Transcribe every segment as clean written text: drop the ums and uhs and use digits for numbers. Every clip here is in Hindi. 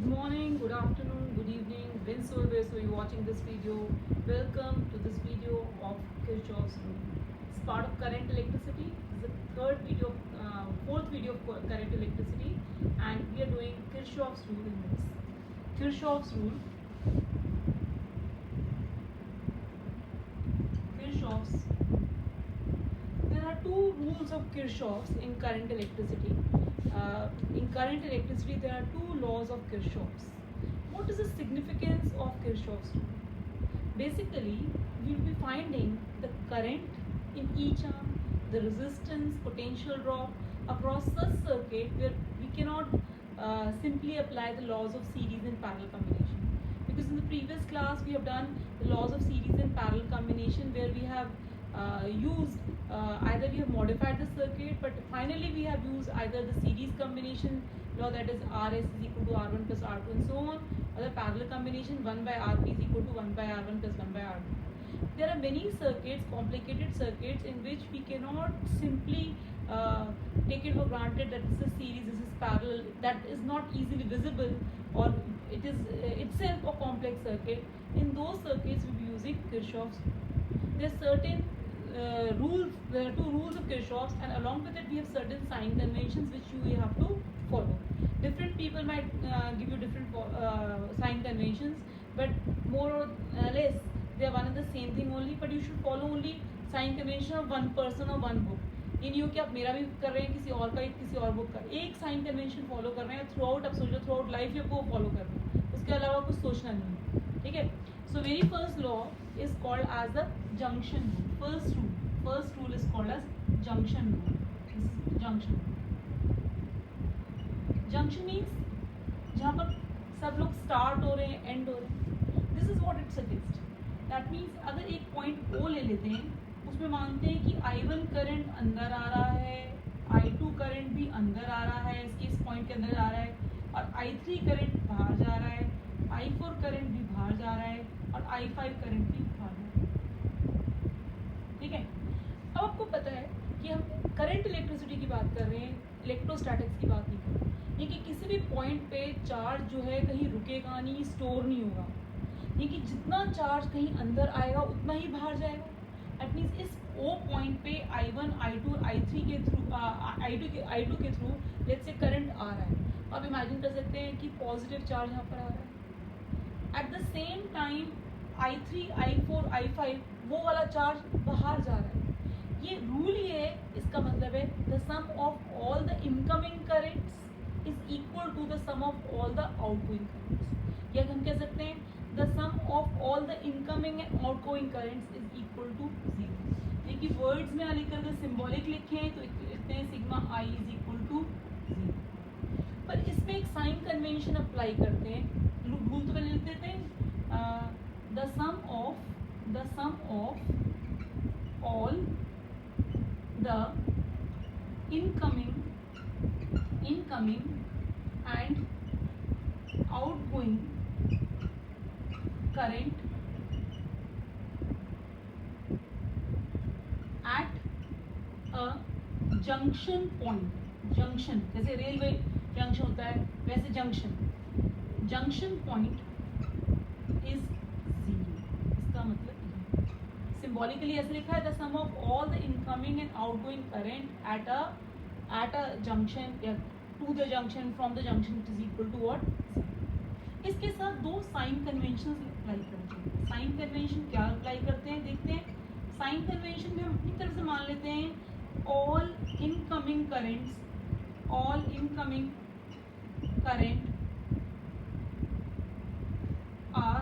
morning, good afternoon, good evening, whensoever so you're watching this video. Welcome to this video of Kirchhoff's rule. It's part of current electricity. This is the fourth video of current electricity, and we are doing Kirchhoff's rule in this. Kirchhoff's rule. Kirchhoff's. There are two rules of Kirchhoff's in current electricity. In current electricity, there are two laws of Kirchhoff's. What is the significance of Kirchhoff's rule? Basically, we will be finding the current in each arm, the resistance, potential drop across such circuit where we cannot simply apply the laws of series and parallel combination. Because in the previous class, we have done the laws of series and parallel combination where we have either we have modified the circuit, but finally we have used either the series combination law, that is Rs is equal to R1 plus R2 and so on, or the parallel combination 1 by Rp is equal to 1 by R1 plus 1 by R2. There are many circuits, complicated circuits, in which we cannot simply take it for granted that this is series, this is parallel. That is not easily visible, or it is itself a complex circuit. In those circuits, we will be using Kirchhoff's. There are certain rules. There are two rules of Kirchhoff's, and along with it, we have certain sign conventions which you have to follow. Different people might give you different sign conventions, but more or less they are one and the same thing only. But you should follow only sign convention of one person or one book. ये नहीं हो कि आप मेरा भी कर रहे हैं, किसी और का किसी और बुक का एक साइन कन्वेंशन फॉलो कर रहे हैं थ्रू आउट. आप सोचो थ्रू आउट लाइफ आपको फॉलो कर रहे हैं, उसके अलावा कुछ सोचना नहीं है. ठीक है. So very first law is called as the junction rule. First rule is called as junction rule. This is junction. Junction means जहाँ पर सब लोग स्टार्ट हो रहे हैं, एंड हो रहे हैं. This is what it suggest. That means अगर एक पॉइंट O ले लेते हैं, उसमें मानते हैं कि I1 करंट अंदर आ रहा है, I2 करंट भी अंदर आ रहा है, इस पॉइंट के अंदर आ रहा है, और I3 करंट बाहर जा रहा है, I4 करंट भी बाहर जा रहा है, और I5 करंट भी बाहर जा रहा है. ठीक है. अब आपको पता है कि हम करंट इलेक्ट्रिसिटी की बात कर रहे हैं, इलेक्ट्रोस्टैटिक्स की बात नहीं कर रहे. ये कि किसी भी पॉइंट पे चार्ज जो है कहीं रुकेगा नहीं, स्टोर नहीं होगा. ये कि जितना चार्ज कहीं अंदर आएगा उतना ही बाहर जाएगा. दैट मीन्स इस O पॉइंट पे I1, I2, I3 के थ्रू I2 के थ्रू लेट्स से करंट आ रहा है. आप इमेजिन कर सकते हैं कि पॉजिटिव चार्ज यहाँ पर आ रहा है. At the same time I3, I4, I5 वो वाला चार्ज बाहर जा रहा है. ये रूल ये है, इसका मतलब है the sum of all the incoming currents is equal to the sum of all the outgoing currents. या हम कह सकते हैं the sum of all the incoming and outgoing currents is equal to 0. देखिए वर्ड्स में लिखकर अगर सिंबॉलिक लिखें तो लिखते हैं sigma I is equal to 0. पर इसमें एक साइन कन्वेंशन अप्लाई करते हैं. रूल तो पहले लिख देते हैं the sum of all the incoming and outgoing current at a junction point. Junction जैसे रेलवे जंक्शन होता है वैसे जंक्शन पॉइंट इज 0. इसका मतलब सिंबॉलिकली ऐसे लिखा है the sum of all the incoming and outgoing current at a junction या to the junction from the junction it is equal to what. इसके साथ दो साइन कन्वेंशन अप्लाई करते हैं. साइन कन्वेंशन क्या अप्लाई करते हैं देखते हैं. साइन कन्वेंशन में हम अपनी तरफ से मान लेते हैं all incoming current are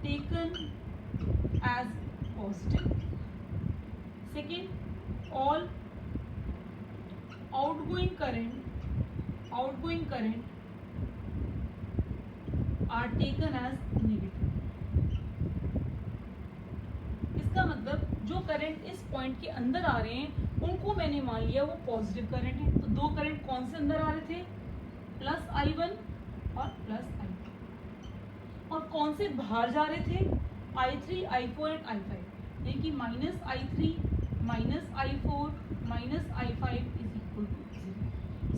taken as positive. Second, all outgoing current are taken as negative. इसका मतलब जो करंट इस पॉइंट के अंदर आ रहे हैं उनको मैंने मान लिया वो पॉजिटिव करंट है. तो दो करंट कौन से अंदर आ रहे थे, प्लस I1 और प्लस I2. और कौन से बाहर जा रहे थे, I3, I4 एंड I5. यानी कि minus I3 minus I4 minus I5 is equal to 0.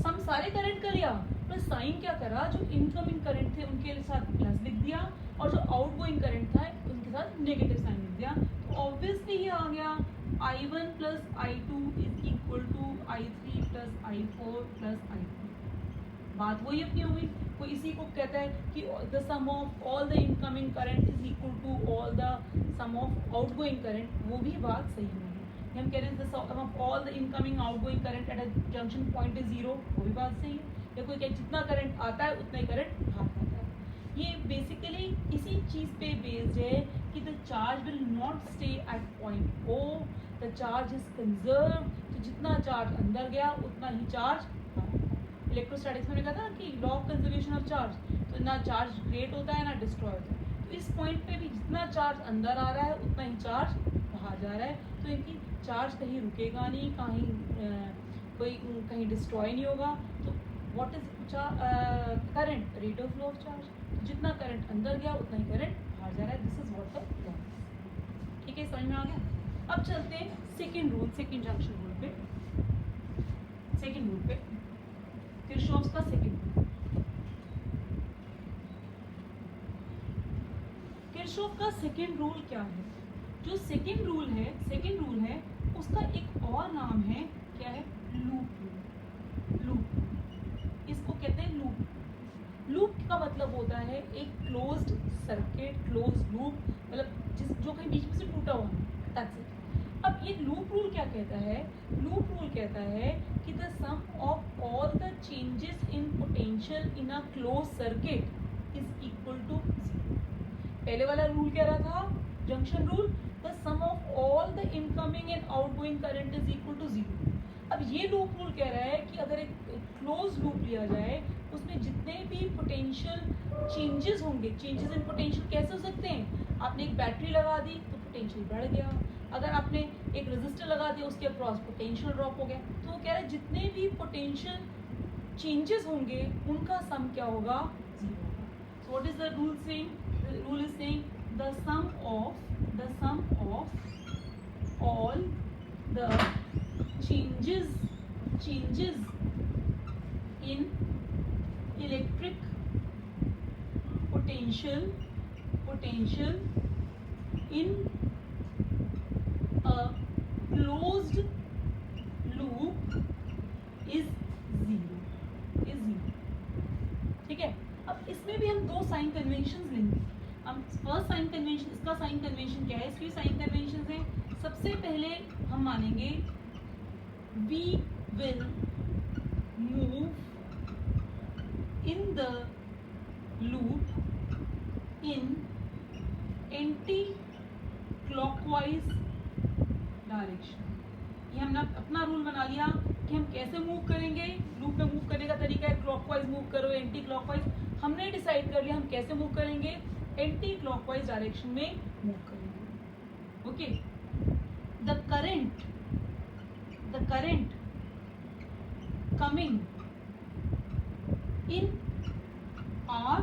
Sum सारे करंट कर लिया पर साइन क्या करा, जो इनकमिंग करंट थे उनके साथ प्लस लिख दिया और जो आउटगोइंग करंट था उनके साथ नेगेटिव साइन लिख दिया। तो ऑब्वियसली ये आ गया I1 plus I2 is equal to I3 plus I4 plus I4। बात वही अपनी हो गई। कोई इसी को कहता है कि the sum of all the incoming current is equal to all the sum of outgoing current, वो भी बात सही होगी। हम कह रहे हैं the sum of all the incoming outgoing current at a junction point is zero, वो भी बात सही है। या कोई कहे जितना करंट आता है उतना ही करंट बाहर आता है। ये बेसिकली इसी चीज पे बेस्ड है कि the charge will not stay at point O, the charge is conserve. तो जितना चार्ज अंदर गया उतना ही चार्ज, इलेक्ट्रोस्टैटिक्स में कहा था कि law of conservation of charge, तो ना चार्ज क्रिएट होता है ना डिस्ट्रॉय होता है। तो इस पॉइंट पे भी जितना चार्ज अंदर आ रहा है उतना ही चार्ज बाहर जा रहा है। तो इनकी चार्ज कहीं रुकेगा नहीं, कहीं डिस्ट्रॉय नहीं होगा। तो what is current, rate of flow of charge. जितना करंट अंदर गया उतना ही करंट बाहर जा रहा है। This is what the law. ठीक है, समझ में आ गया। अब चलते हैं second rule, second junction rule पे। सेकेंड रूल पे किरचॉफ्स का सेकेंड रूल। किरचॉफ का सेकेंड रूल क्या है? जो सेकेंड रूल है उसका एक और नाम है, क्या है? Loop rule. लूप, इसको कहते हैं लूप। लूप का मतलब होता है एक क्लोज्ड सर्किट, क्लोज्ड लूप, मतलब जो कहीं बीच में से टूटा हुआ है, दैट्स इट। अब ये लूप रूल क्या कहता है? लूप रूल कहता है कि the sum of all the changes in potential in a close circuit is equal to zero. पहले वाला रूल क्या रहा था? Junction rule, the sum of all the incoming and outgoing current is equal to zero. अब ये लूप रूल कह रहा है कि अगर एक क्लोज लूप लिया जाए उसमें जितने भी पोटेंशियल चेंजेस होंगे, चेंजेस इन पोटेंशियल कैसे हो सकते हैं? आपने एक बैटरी लगा दी तो पोटेंशियल बढ़ गया, अगर आपने एक रेजिस्टर लगा दिया उसके अक्रॉस पोटेंशियल ड्रॉप हो गया। तो वो कह रहा है जितने भी पोटेंशियल चेंजेस होंगे उनका सम क्या होगा? जीरो होगा। So what is the rule saying? The rule is saying the sum of all the changes in electric potential in a closed loop is zero। ठीक है, अब इसमें भी हम दो साइन कन्वेंशन लेंगे। हम फर्स्ट साइन कन्वेंशन, इसका साइन कन्वेंशन क्या है? इसकी साइन कन्वेंशन है, सबसे पहले हम मानेंगे we will move in the loop in anti-clockwise direction। ये हमने अपना रूल बना लिया कि हम कैसे मूव करेंगे। लूप में मूव करने का तरीका है क्लॉकवाइज मूव करो, एंटी क्लॉकवाइज। हमने डिसाइड कर लिया हम कैसे मूव करेंगे, एंटी क्लॉकवाइज डायरेक्शन में मूव करेंगे। Okay, the current coming in are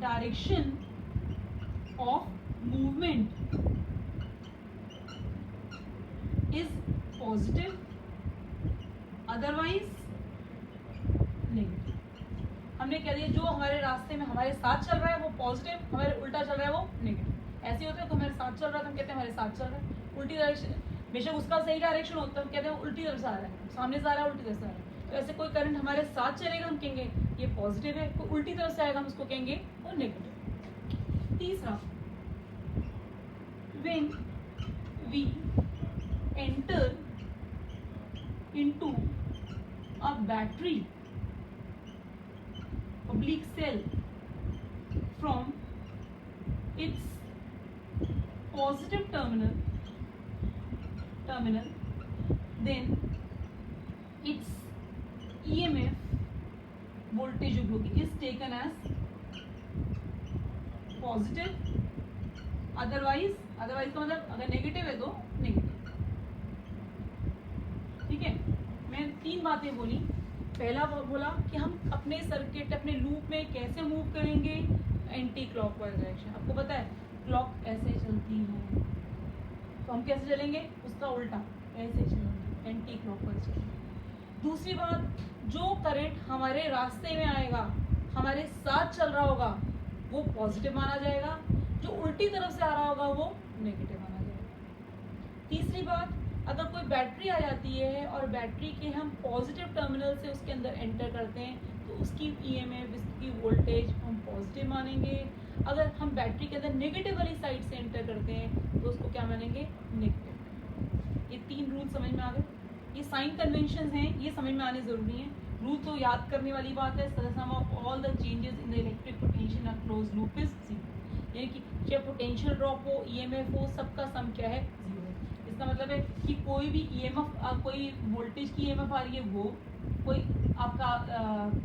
direction of movement is positive, otherwise negative. हमने कह दिया जो हमारे रास्ते में हमारे साथ चल रहा है वो पॉजिटिव, हमारे उल्टा चल रहा है वो नेगेटिव। ऐसे होता है तो हमारे साथ चल रहा है तो हम कहते हैं हमारे साथ चल रहा है। उल्टी डायरेक्शन, बेशक उसका सही डायरेक्शन होता है, हम कहते हैं उल्टी तरफ से आ रहा है, सामने से आ रहा है, उल्टी तरफ से आ रहा है। तो ऐसे कोई करंट हमारे साथ चलेगा हम कहेंगे ये पॉजिटिव है, कोई उल्टी तरफ से आएगा हम उसको कहेंगे वो नेगेटिव। तीसरा, when we enter into a battery oblique cell from its positive terminal, then its EMF voltage जो होगी is taken as positive, otherwise का मतलब अगर नेगेटिव है तो नेगेटिव। ठीक है, मैं तीन बातें बोली। पहला बोला कि हम अपने सर्किट, अपने लूप में कैसे मूव करेंगे, एंटी क्लॉकवाइज डायरेक्शन। आपको पता है क्लॉक ऐसे चलती है तो हम कैसे चलेंगे, उसका उल्टा ऐसे चलेंगे, एंटी क्लॉकवाइज चलेंगे। दूसरी बात, जो करंट हमारे रास्ते में आएगा, हमारे साथ चल रहा होगा, वो पॉजिटिव माना जाएगा, जो उल्टी तरफ से आ रहा होगा वो नेगेटिव माना जाएगा। तीसरी बात, अगर कोई बैटरी आ जाती है और बैटरी के हम पॉजिटिव टर्मिनल से उसके अंदर एंटर करते हैं तो उसकी ईएमएफ, इसकी वोल्टेज हम पॉजिटिव मानेंगे। अगर हम बैटरी के अंदर नेगेटिव वाली साइड से एंटर करते हैं तो उसको क्या मानेंगे, नेगेटिव। ये 3 रूल समझ में आ गए। ये साइन कन्वेंशन हैं, ये समझ में आने जरूरी है। रूल तो याद करने वाली बात है। Sum of all the changes in the electric potential in a closed loop is 0, यानी कि चाहे पोटेंशियल ड्रॉप हो, ईएमएफ हो, सबका सम क्या है, 0 है। इसका मतलब है कि कोई भी ईएमएफ, कोई वोल्टेज की ईएमएफ आ रही है वो, कोई आपका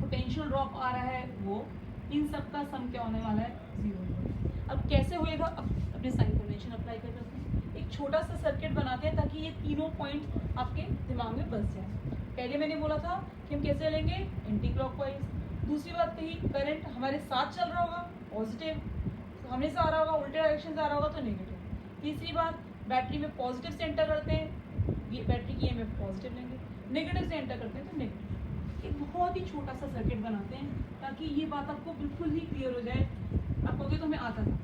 पोटेंशियल ड्रॉप आ रहा है वो, इन सब का सम क्या होने वाला है, 0। अब कैसे होएगा, अब अपने साइन कन्वेंशन अप्लाई कर सकते हैं। एक छोटा सा सर्किट बनाते हैं ताकि ये तीनों पॉइंट आपके दिमाग में बस जाए। पहले मैंने बोला था कि हम कैसे लेंगे, एंटी क्लॉकवाइज। दूसरी बात कही, करंट हमारे साथ चल रहा होगा, पॉजिटिव, हमें से आ रहा होगा, उल्टे डायरेक्शन से आ रहा होगा तो नेगेटिव। तीसरी बात, बैटरी में पॉजिटिव से एंटर करते हैं, ये बैटरी की ईएमएफ पॉजिटिव लेंगे, नेगेटिव से एंटर करते हैं तो नेगेटिव। एक बहुत ही छोटा सा सर्किट बनाते हैं ताकि ये बात आपको बिल्कुल ही क्लियर हो जाए। आप कहोगे तो हमें आता था।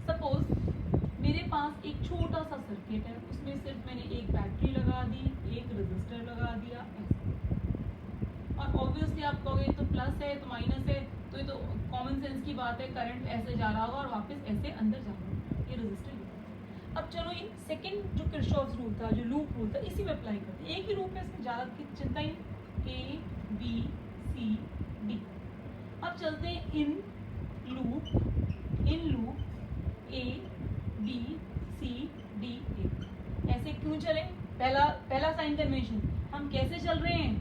सपोज मेरे पास एक छोटा सा सर्किट है, उसमें सिर्फ मैंने एक बैटरी लगा दी, एक रेजिस्टर लगा दिया, ऐसे। और ऑब्वियसली आप कहोगे तो प्लस है तो माइनस है, तो ये तो कॉमन सेंस की बात है, करंट ऐसे जा रहा होगा और वापस ऐसे अंदर जा रहा होगा, ये रेजिस्टर। अब चलो ये सेकंड जो किरचॉफ्स रूल था, जो लूप रूल था, इसी में अप्लाई करते हैं। एक ही रूप है, इसमें ज़्यादा की चिंता ही नहीं। A B C D. अब चलते हैं in loop A B C D A. ऐसे क्यों चले, पहला साइन कन्वेंशन, हम कैसे चल रहे हैं,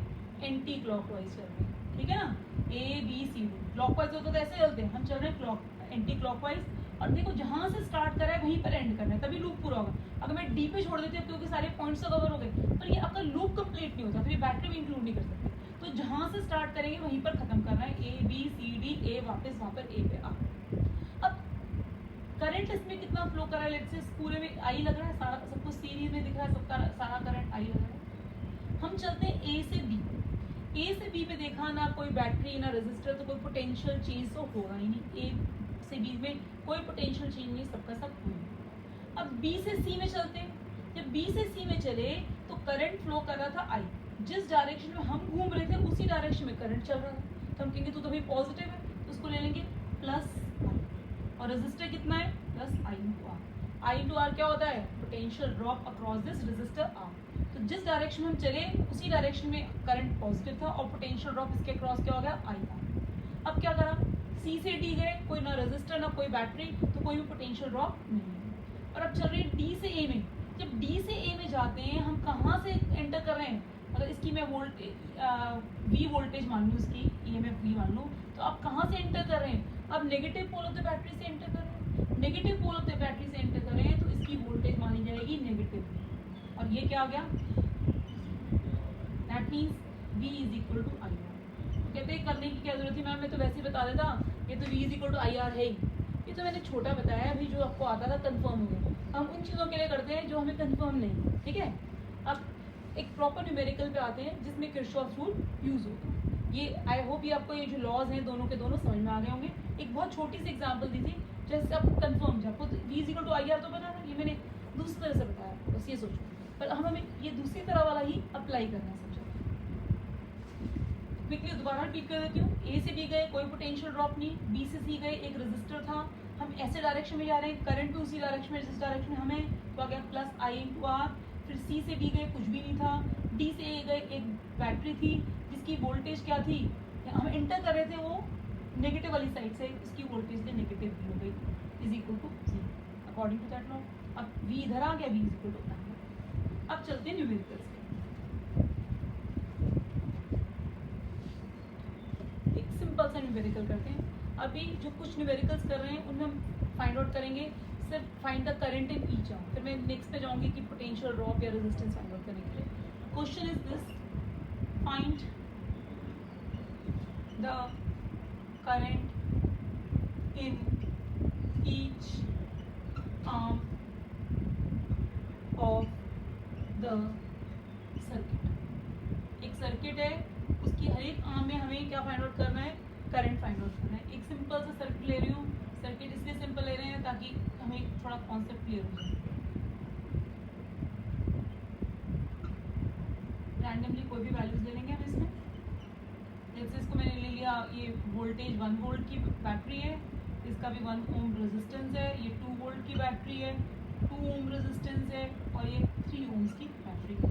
एंटी क्लॉकवाइज चल रहे हैं, ठीक है ना। A B C D clockwise होता तो ऐसे चलते हैं, हम चल रहे हैं एंटी क्लॉकवाइज। और देखो जहां से स्टार्ट करा है वहीं पर एंड करना है, तभी लूप पूरा होगा। अगर मैं डी पे छोड़ देती हूँ क्योंकि सारे पॉइंट्स तो कवर हो गए, पर ये आपका लूप कंप्लीट नहीं होता, फिर ये बैटरी भी इंक्लूड नहीं कर सकते। तो जहां से स्टार्ट करेंगे वहीं पर खत्म करना है, ए बी सी डी, ए वापस वहां पर ए पे आ। अब करंट इसमें कितना फ्लो कर रहा है, लेट्स से पूरे में आई लग रहा है, सारा सब कुछ सीरीज में दिख रहा है, सबका सारा करंट आई लग रहा है। हम चलते हैं ए से बी। ए से बी पे देखा ना कोई बैटरी ना रेजिस्टर, तो कोई पोटेंशियल चेंज तो होगा ही नहीं। ए से बी में कोई पोटेंशियल चेंज नहीं, सबका सब हुआ। अब बी से सी में चलते हैं। जब बी से सी में चले तो करंट फ्लो कर रहा था आई, जिस डायरेक्शन में हम घूम रहे थे उसी डायरेक्शन में करंट चल रहा था, तो हम कहेंगे तो भाई पॉजिटिव है, तो उसको ले लेंगे प्लस आई। और रेजिस्टर कितना है, plus I into R. I into R क्या होता है, potential drop across this resistor R. तो जिस डायरेक्शन में हम चले उसी डायरेक्शन में करंट पॉजिटिव था और पोटेंशियल ड्रॉप इसके क्रॉस क्या हो गया, आई आर। अब क्या करा, सी से डी गए, कोई ना रेजिस्टर ना कोई बैटरी, तो कोई भी पोटेंशियल ड्रॉप नहीं है। और अब चल रहे हैं डी से ए में। जब डी से ए में जाते हैं हम कहाँ से एंटर कर रहे हैं, अगर इसकी मैं वी वोल्टेज मान लूँ, इसकी ईएमएफ वी मान लूँ, तो आप कहाँ से एंटर कर रहे हैं, अब negative pole of the battery से एंटर कर रहे हैं। Negative pole of the battery से एंटर कर रहे हैं तो इसकी वोल्टेज मानी जाएगी नेगेटिव। और ये क्या आ गया, that means V is equal to I R. कहते हैं करने की क्या जरूरत थी मैम, मैं तो वैसे ही बता देता, ये तो V is equal to I R है ही। ये तो मैंने छोटा बताया, अभी जो आपको आता था कंफर्म हो गया। हम उन चीज़ों के लिए करते हैं जो हमें कंफर्म नहीं, ठीक है। अब एक प्रॉपर न्यूमेरिकल पे आते हैं जिसमें किरचॉफ रूल यूज होता है। ये आई होप ये आपको ये जो लॉज हैं दोनों के दोनों समझ में आ गए होंगे। एक बहुत छोटी सी एग्जांपल दी थी जैसे आपको कंफर्म है, आपको V is equal to I R तो पता था, ये मैंने दूसरी तरह से बताया, बस ये सोचो। पर हमें ये दूसरी तरह वाला ही अप्लाई करना है, समझो। क्विकली दोबारा रिपीट कर देती हूँ। ए से बी गए, कोई पोटेंशियल ड्रॉप नहीं। बी से सी गए, एक रेजिस्टर था, हम ऐसे डायरेक्शन में जा रहे हैं, करंट भी उसी डायरेक्शन में जिस डायरेक्शन में हमें, तो आ गया प्लस आई इंटू आर। फिर सी से डी गए, कुछ भी नहीं था। डी से ए गए, एक बैटरी थी जिसकी वोल्टेज क्या थी, हम एंटर कर रहे थे वो नेगेटिव वाली साइड से, इसकी वोल्टेज ने नेगेटिव हो गई, is equal to G according to that law. अब वी इधर आ गया, वी इज इक्वल टू। अब चलते हैं न्यूमेरिकल्स पे। एक सिंपल सा न्यूमेरिकल करते हैं। अभी जो कुछ न्यूमेरिकल्स कर रहे हैं उनमें हम फाइंड आउट करेंगे सिर्फ find the current in each arm, फिर मैं नेक्स्ट पे जाऊंगी कि पोटेंशियल ड्रॉप या रेजिस्टेंस फाइंड आउट करने के लिए। Question is this, find the current in each arm of the circuit है उसकी हर एक आर्म में हमें क्या फाइंड आउट करना है, करंट फाइंड आउट करना है। एक सिंपल सा सर्किट ले रही हूँ, सर्किट इसलिए सिंपल ले रहे हैं ताकि हमें थोड़ा कॉन्सेप्ट क्लियर हो जाए। रैंडमली कोई भी वैल्यूज ले लेंगे हम इसमें। जैसे इसको मैंने ले लिया, ये वोल्टेज 1 वोल्ट की बैटरी है, इसका भी 1 ओम रेजिस्टेंस है, ये 2 वोल्ट की बैटरी है, 2 ओम रेजिस्टेंस है, और ये 3 ओम्स की बैटरी है।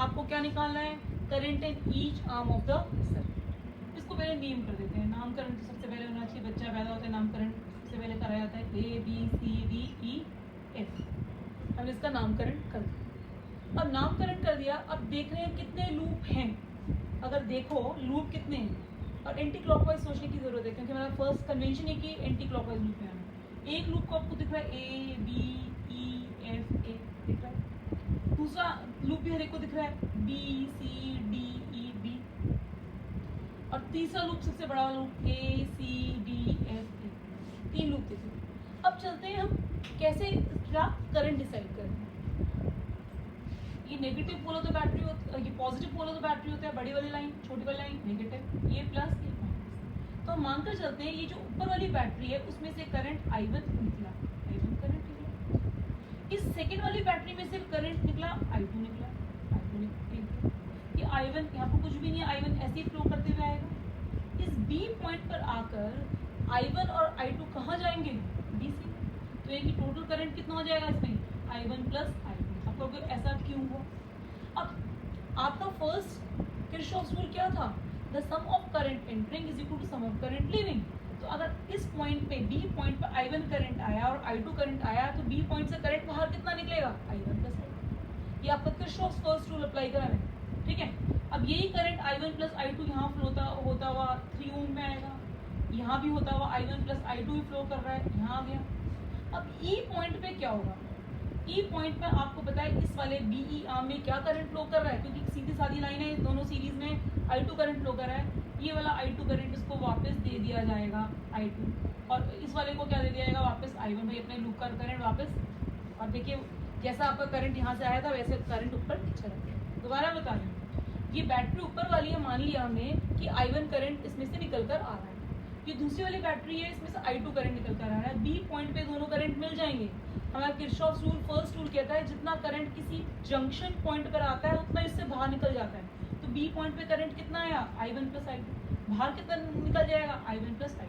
आपको क्या निकालना है, current in each arm of the circuit. इसको पहले नेम कर देते हैं। नामकरण तो सबसे पहले होना चाहिए, बच्चा पैदा होता है नामकरण सबसे पहले कराया जाता है, ABCDEF। हमने इसका नामकरण कर दिया। अब नामकरण कर दिया, अब देख रहे हैं कितने लूप हैं। अगर देखो लूप कितने हैं, और एंटी क्लॉकवाइज सोचने की जरूरत है क्योंकि मेरा फर्स्ट कन्वेंशन है कि एंटी क्लॉकवाइज लूप में आना। एक लूप को आपको दिख रहा है ABEFA दिख रहा है, दूसरा लूप भी हर एक को दिख रहा है BCDEB, और तीसरा लूप सबसे बड़ा लूप ACDFA। 3 लूप दिख रहे हैं। अब चलते हैं हम कैसे क्या करंट डिसाइड करते हैं। ये negative pole of the battery होता है, ये positive pole of the battery होता है, बड़ी वाली लाइन, छोटी वाली लाइन नेगेटिव, ये प्लस ये माइनस। तो हम मानकर चलते हैं ये जो ऊपर वाली बैटरी है उसमें से करंट I1 निकला, I1 करंट निकला। इस सेकंड वाली बैटरी में से करंट निकला, I2 निकला, I2 निकला। ये I1 यहाँ पर कुछ भी नहीं है, I1 ऐसे ही फ्लो करते हुए आएगा। इस B पॉइंट पर आकर I1 और I2 कहाँ जाएंगे, BC। तो ये कि टोटल करंट कितना हो जाएगा इसमें, I1 प्लस I2। आपको ऐसा क्यों हुआ? अब आपका फर्स्ट किरचॉफ्स रूल क्या था, the sum of current entering is equal to sum of current leaving. तो अगर इस पॉइंट पे B पॉइंट पे I1 करंट आया और I2 करंट आया, तो B पॉइंट से करंट बाहर कितना निकलेगा, I1 प्लस I2। ये आपका किरचॉफ्स फर्स्ट रूल अप्लाई करा है, ठीक है। अब यही करंट I1 प्लस I2 यहाँ फ्लो होता हुआ 3 ओम में आएगा, यहाँ भी होता हुआ I1 प्लस I2 ही फ्लो कर रहा है, यहाँ आ गया। अब E पॉइंट पे क्या होगा, E पॉइंट पे आपको पता है इस वाले BE आर्म में क्या करंट फ्लो कर रहा है, क्योंकि सीधी सादी लाइन है, दोनों सीरीज में I2 करंट फ्लो कर रहा है। ये वाला I2 करंट इसको वापस दे दिया जाएगा I2, और इस वाले को क्या दे दिया जाएगा वापस I1, भाई अपने लूप का करंट वापस। और देखिए जैसा आपका करंट यहाँ से आया था वैसे करंट ऊपर चला गया। दोबारा बता दें, ये बैटरी ऊपर वाली है, मान लिया हमने कि I1 करंट इसमें से निकल कर आ रहा है। ये दूसरी वाली बैटरी है, इसमें से I2 करंट निकल कर आ रहा है। B पॉइंट पे दोनों करंट मिल जाएंगे। हमारा किरचॉफ्स रूल फर्स्ट रूल कहता है जितना करंट किसी जंक्शन पॉइंट पर आता है उतना इससे बाहर निकल जाता है। तो B पॉइंट पे करंट कितना आया, I1 प्लस I2, बाहर कितना निकल जाएगा, I1 प्लस I2।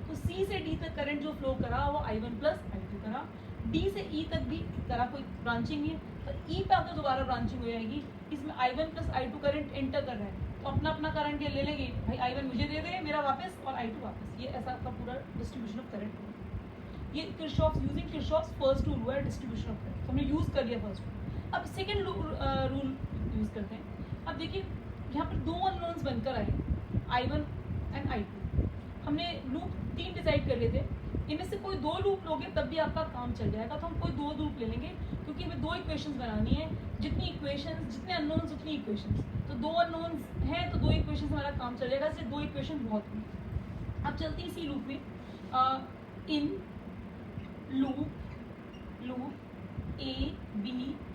तो C से D तक करंट जो फ्लो करा वो I1 प्लस I2 करा, D से E तक भी करा, कोई ब्रांचिंग नहीं है। तो E पे आकर दोबारा ब्रांचिंग हो जाएगी, इसमें I1 plus I2 current enter कर रहा है, तो अपना अपना करंट ये ले लेंगे, भाई I1 मुझे दे दे मेरा वापस और I2 वापस। ये ऐसा आपका पूरा डिस्ट्रीब्यूशन ऑफ करंट है। ये Kirchhoff's using Kirchhoff's first rule हुआ है डिस्ट्रीब्यूशन ऑफ करंट, हमने यूज कर लिया फर्स्ट रूल। अब सेकंड रूल यूज करते हैं। अब देखिए यहाँ पर 2 अननोन्स बनकर आए, I1 एंड I2। हमने लूप 3 डिसाइड कर लिए थे, इनमें से कोई 2 लूप लोगे तब भी आपका काम चल जाएगा। तो हम कोई 2 लूप ले लेंगे क्योंकि हमें 2 इक्वेशंस बनानी है, जितनी इक्वेशंस जितने अननोन्स उतनी इक्वेशंस। तो 2 अननोन्स हैं तो 2 इक्वेशंस हमारा काम चल जाएगा, इसलिए 2 इक्वेशन बहुत हैं। अब चलते हैं इसी लूप में, in loop A B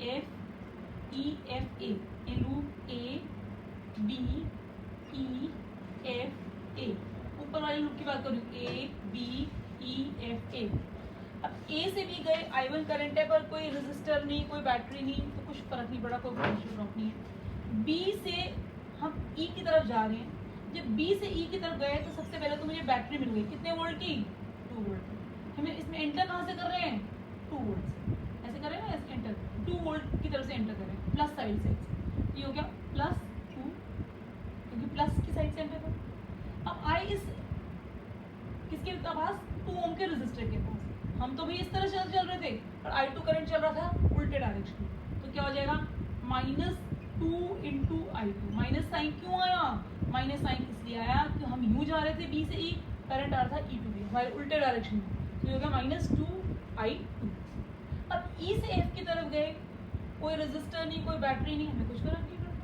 F E F A, ये loop A B E F A। ऊपर वाले लूप की बात करूँ, A B E F A। अब A से B गए, I1 करंट है पर कोई रेजिस्टर नहीं, कोई बैटरी नहीं, तो कुछ फर्क नहीं पड़ा, कोई पोटेंशियल ड्रॉप नहीं है। B से हम E की तरफ जा रहे हैं, जब B से E की तरफ गए तो सबसे पहले तो मुझे बैटरी मिल गई, कितने वोल्ट की, 2 वोल्ट की। हमें इसमें एंटर कहाँ से कर रहे हैं, 2 वोल्ट से, ऐसे कर रहे हैं ना, ऐसे एंटर 2 वोल्ट की तरफ से एंटर कर रहे हैं, प्लस साइड से। ये हो गया +2, क्योंकि प्लस की साइड से एंटर कर। अब I इस किसके पास, 2 ओम के रेजिस्टर के पास। हम तो भी इस तरह चल रहे थे और I2 करंट चल रहा था उल्टे डायरेक्शन में, तो क्या हो जाएगा -2 × I2। माइनस साइन क्यों आया, माइनस साइन इसलिए आया कि हम यूँ जा रहे थे B से E, करंट आ रहा था E to B, हमारे उल्टे डायरेक्शन में, तो ये हो गया -2 I2। अब E से F की तरफ गए, कोई रेजिस्टर नहीं, कोई बैटरी नहीं, हमें कुछ फर्क नहीं पड़ता।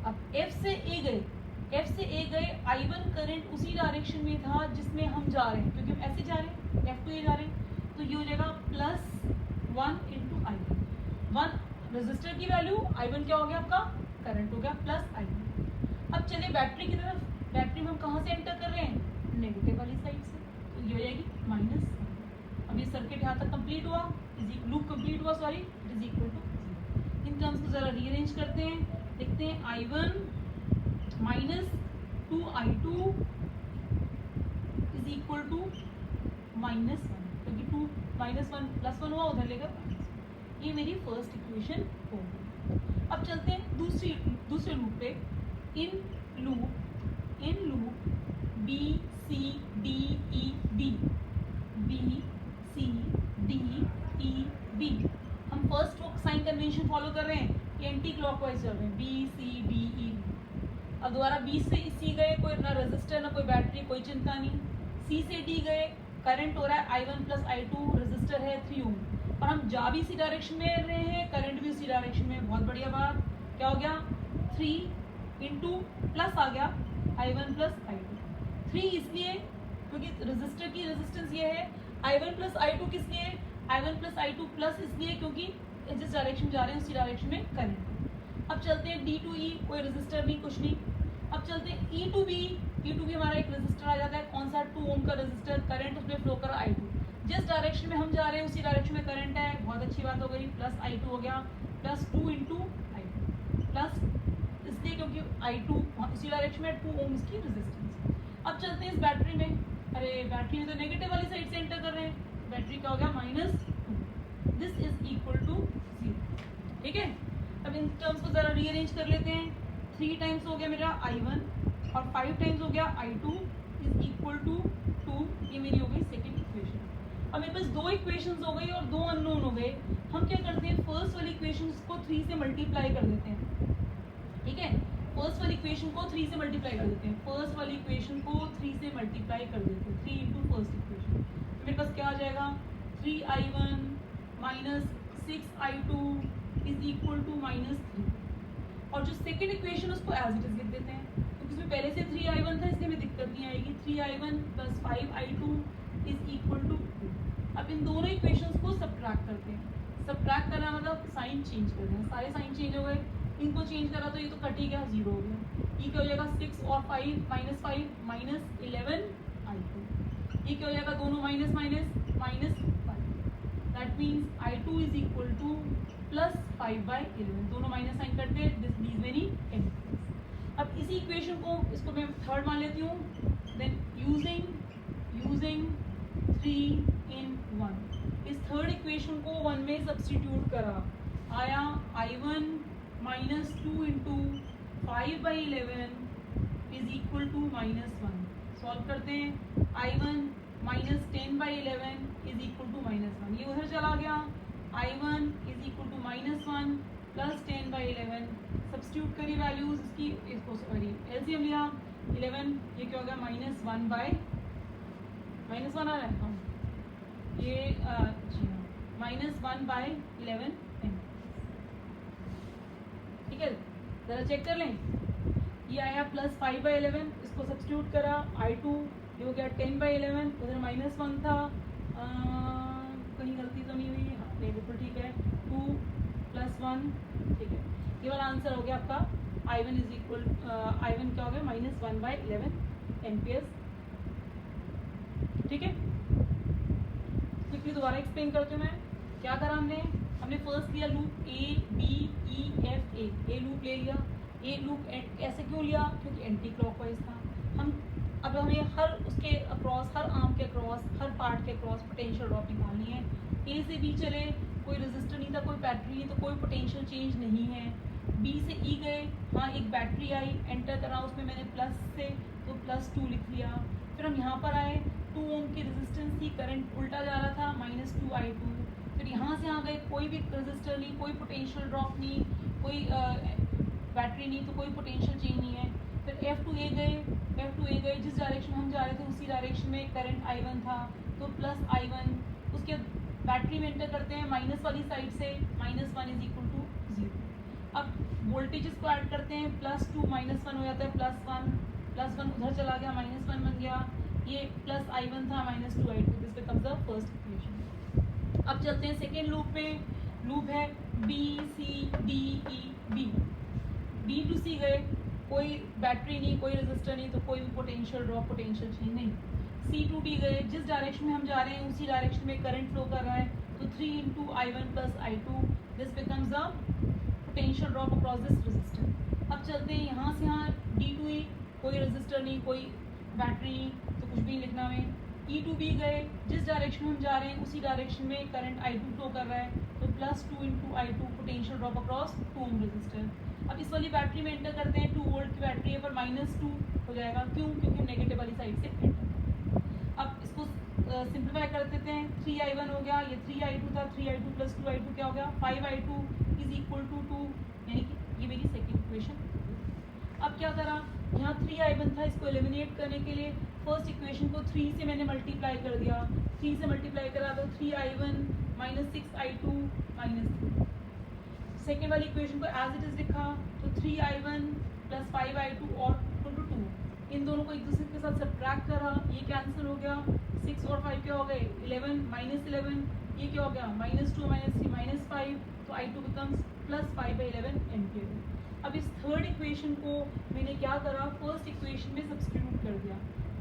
अब F से A गए, F से A गए, I1 करंट उसी डायरेक्शन में था जिसमें हम जा रहे हैं, क्योंकि हम ऐसे जा रहे हैं, F to A जा रहे हैं, तो ये हो जाएगा +1 × I1। 1 रेजिस्टर की वैल्यू, I1 क्या हो गया आपका, करंट हो गया, +I1। अब चलिए बैटरी की तरफ। बैटरी में हम कहाँ से एंटर कर रहे हैं? नेगेटिव वाली साइड से, तो ये हो जाएगी माइनस। अब ये सर्किट यहाँ तक कंप्लीट हुआ, लूप कंप्लीट हुआ, sorry, it is equal to. In terms को जरा रीअरेंज करते हैं, देखते हैं I1 minus 2I2 is equal to -1, क्योंकि 2 -1 +1 हुआ, उधर लेकर -1। ये मेरी फर्स्ट इक्वेशन होगी। अब चलते हैं दूसरे लूप पे। इन loop B C D E B हम फर्स्ट साइन कन्वेंशन फॉलो कर रहे हैं कि एंटी क्लॉकवाइज चल रहे हैं, B C D E B। अब दोबारा B से C गए, कोई ना रेजिस्टर ना कोई बैटरी, कोई चिंता नहीं। C से D गए, करंट हो रहा है I1 + I2, रेजिस्टर है 3 ओम, और हम जा भी इसी डायरेक्शन में रहे हैं, करंट भी उसी डायरेक्शन में। बहुत बढ़िया बात। क्या हो गया? 3 इंटू प्लस आ गया I1 + I2। 3 इसलिए क्योंकि रेजिस्टर की रेजिस्टेंस ये है, I1 + I2 किस लिए? I1 + I2 प्लस इसलिए क्योंकि जिस डायरेक्शन में जा रहे हैं उसी डायरेक्शन में करंट। अब चलते हैं D to E, कोई रेजिस्टर नहीं, कुछ नहीं। अब चलते हैं E to B। E to B हमारा एक रेजिस्टर आ जाता है, कौन सा? 2 ओम का रेजिस्टर, करंट उसमें फ्लो कर रहा है I2। जिस डायरेक्शन में हम जा रहे हैं उसी डायरेक्शन में करंट है, बहुत अच्छी बात हो गई। प्लस I2 हो गया, +2 × I2 प्लस इसलिए क्योंकि I2 इसी डायरेक्शन में 2 ओम की रेजिस्टेंस। अब चलते हैं इस बैटरी में। अरे बैटरी में तो नेगेटिव वाली साइड से एंटर कर रहे हैं, बैटरी क्या हो गया? -2। This is equal to 0। ठीक है, अब इन टर्म्स को जरा रीअरेंज कर लेते हैं। 3 टाइम्स हो गया मेरा I1 और 5 टाइम्स हो गया I2 इज इक्वल टू 2। ये मेरी हो गई सेकेंड इक्वेशन। अब मेरे पास 2 इक्वेशंस हो गई और 2 अननोन हो गए। हम क्या करते हैं, फर्स्ट वाली इक्वेशन को 3 से मल्टीप्लाई कर देते हैं। ठीक है, फर्स्ट वाली इक्वेशन को 3 से मल्टीप्लाई कर देते हैं। फर्स्ट वाली इक्वेशन को 3 से मल्टीप्लाई कर देते हैं, 3 × फर्स्ट इक्वेशन। तो मेरे पास क्या आ जाएगा? 3I1 - 6I2 is equal to -3। और जो सेकेंड इक्वेशन उसको एज इट इज लिख देते हैं, क्योंकि इसमें पहले से 3I1 था, इसलिए हमें दिक्कत नहीं आएगी। 3I1 + 5I2 is equal to 2। अब इन दोनों इक्वेशंस को सब्ट्रैक्ट करते हैं। सब्ट्रैक्ट करना मतलब साइन चेंज कर देना, सारे साइन चेंज हो गए। इनको चेंज करा तो ये तो कट ही गया, 0 हो गया। ये क्या हो जाएगा? 6 और 5 -5 -11 I2। ये क्या हो जाएगा? दोनों minus -5। That means I2 is equal to +5/11। दोनों माइनस साइन करते हैं, दिस लीव्स मेनी एम्प्टी। अब इसी इक्वेशन को, इसको मैं थर्ड मान लेती हूँ। देन यूजिंग 3 in 1, इस थर्ड इक्वेशन को 1 में सब्स्टिट्यूट करा, आया I1 - 2 × 5/11 is equal to -1। Solve करते हैं। I1 - 10/11 is equal to -1। ये उधर चला गया। I1 is equal to -1 + 10/11। Substitute करी वैल्यूज इसकी, इसको सॉरी एलसीएम लिया 11। ये क्या हो गया? -1 आ रहा है, हाँ ये जी हाँ, -1/11 एम्पीयर। ठीक है, जरा चेक कर लें। ये आया +5/11, इसको सब्स्टिट्यूट करा। I2 ये हो गया 10/11, उधर -1 था, कहीं गलती तो नहीं हुई? हाँ नहीं, बिल्कुल ठीक है। 2 + 1, ठीक है। ये वाला आंसर हो गया आपका। I1 क्या हो गया? -1/11 एम्पियर्स। ठीक है, क्विकली दोबारा एक्सप्लेन करती हूँ मैं। क्या करा हमने फर्स्ट लिया loop A B E F A loop ले लिया। ए लूप ऐसे क्यों लिया? क्योंकि एंटी क्लॉकवाइज था। अब हमें हर उसके अक्रॉस, हर आर्म के अक्रॉस, हर पार्ट के अक्रॉस पोटेंशियल ड्रॉप निकालनी है। ए से बी चले, कोई रेजिस्टर नहीं था, कोई बैटरी नहीं, तो कोई पोटेंशियल चेंज नहीं है। बी से ई गए, हाँ एक बैटरी आई, एंटर करा, उसमें मैंने प्लस से तो +2 लिख लिया। फिर हम यहाँ पर आए, 2 ओम की रेजिस्टेंस थी, करंट उल्टा जा रहा था, -2I2। फिर यहाँ से आ गए, कोई भी रेजिस्टर नहीं, कोई पोटेंशियल ड्रॉप नहीं, कोई बैटरी नहीं, तो कोई पोटेंशियल चेंज नहीं है। फिर F2A गए, जिस डायरेक्शन में हम जा रहे थे उसी डायरेक्शन में करंट I1 था, तो +I1। उसके बैटरी में एंटर करते हैं माइनस वाली साइड से, -1 इज इक्वल टू 0। अब वोल्टेजेस को ऐड करते हैं, +2 -1 हो जाता है +1 उधर चला गया, -1 बन गया। ये +I1 था, -2I2। This becomes the first equation. अब चलते हैं सेकेंड लूप पे। लूप है B C D E B। B to C गए, कोई बैटरी नहीं, कोई रेजिस्टर नहीं, तो कोई भी पोटेंशियल ड्रॉप, पोटेंशियल चेंज नहीं। C2D गए, जिस डायरेक्शन में हम जा रहे हैं उसी डायरेक्शन में करंट फ्लो कर रहा है, तो 3 into I1 plus I2, this becomes the potential drop across this resistor. अब चलते हैं यहाँ से यहाँ D2E, कोई रेजिस्टर नहीं, कोई बैटरी नहीं, तो कुछ भी लिखना में। E2B गए, जिस डायरेक्शन में हम जा रहे हैं उसी डायरेक्शन में करंट I2 फ्लो कर रहा है, तो +2 into I2 potential drop across 2 ohm resistor. अब इस वाली बैटरी में एंटर करते हैं, 2 वोल्ट की बैटरी है पर -2 हो जाएगा, क्यों? क्योंकि हम नेगेटिव वाली साइड से एंटर कर रहे हैं। अब इसको सिंप्लीफाई कर देते हैं, 3I1 हो गया, ये 3I2 था, 3I2 + 2I2 क्या हो गया, 5I2 = 2, यानी कि ये मेरी सेकेंड इक्वेशन। अब क्या करा, यहाँ 3I1 था, इसको एलिमिनेट करने के लिए फर्स्ट इक्वेशन को 3 से मैंने मल्टीप्लाई कर दिया, 3 से मल्टीप्लाई करा तो 3I1 - 6I2 - 3। सेकेंड वाली इक्वेशन को एज इट इज लिखा, तो 3I1 + 5I2 और 2, इन दोनों को एक दूसरे के साथ सब्ट्रैक्ट करा, ये कैंसिल हो गया, 6 और 5 क्या हो गए, 11 -11, ये क्या हो गया, -2 -3 -5, तो I2 बिकम्स +5/11 एम्पियर। अब इस थर्ड इक्वेशन को मैंने क्या करा, फर्स्ट इक्वेशन में सब्स्टिट्यूट कर दिया,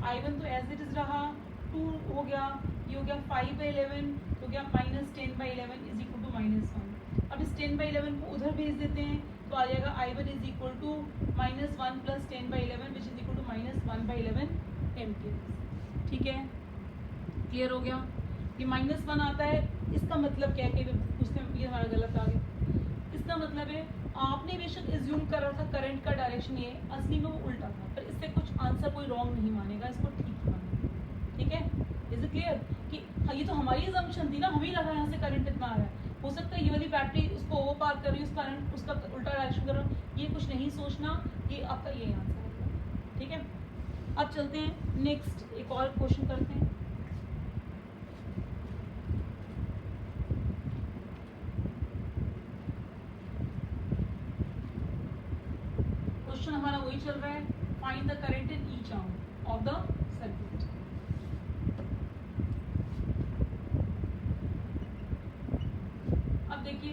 I1 तो एज इट इज रहा, 2 हो गया, ये हो गया 5/11, तो गया -10/11 = -1। अब इस 10/11 को उधर भेज देते हैं, तो आ जाएगा I1 = -1 + 10/11 which is equal to -1/11 ampere. ठीक है, क्लियर हो गया। ये -1 आता है, इसका मतलब क्या है कि पूछते हैं, ये हमारा गलत आ गया। इसका मतलब है आपने बेशक एज्यूम कर रहा था करंट का डायरेक्शन ये, असली में वो उल्टा था, पर इससे कुछ आंसर कोई रॉन्ग नहीं मानेगा, इसको ठीक ही मानेगा। ठीक है, इज इट क्लियर कि हाँ, ये तो हमारी अजम्पशन थी ना, हमें लगा यहाँ से करंट इतना आ रहा है, हो सकता है ये वाली बैटरी उसको ओवर पार कर रही है, उस करंट उसका उल्टा डायरेक्शन कर रहा हूँ, ये कुछ नहीं सोचना, ये आपका ये आंसर है। ठीक है, अब चलते हैं नेक्स्ट, एक और क्वेश्चन करते हैं। क्वेश्चन हमारा वही चल रहा है, find the current in each arm of the circuit. अब देखिए,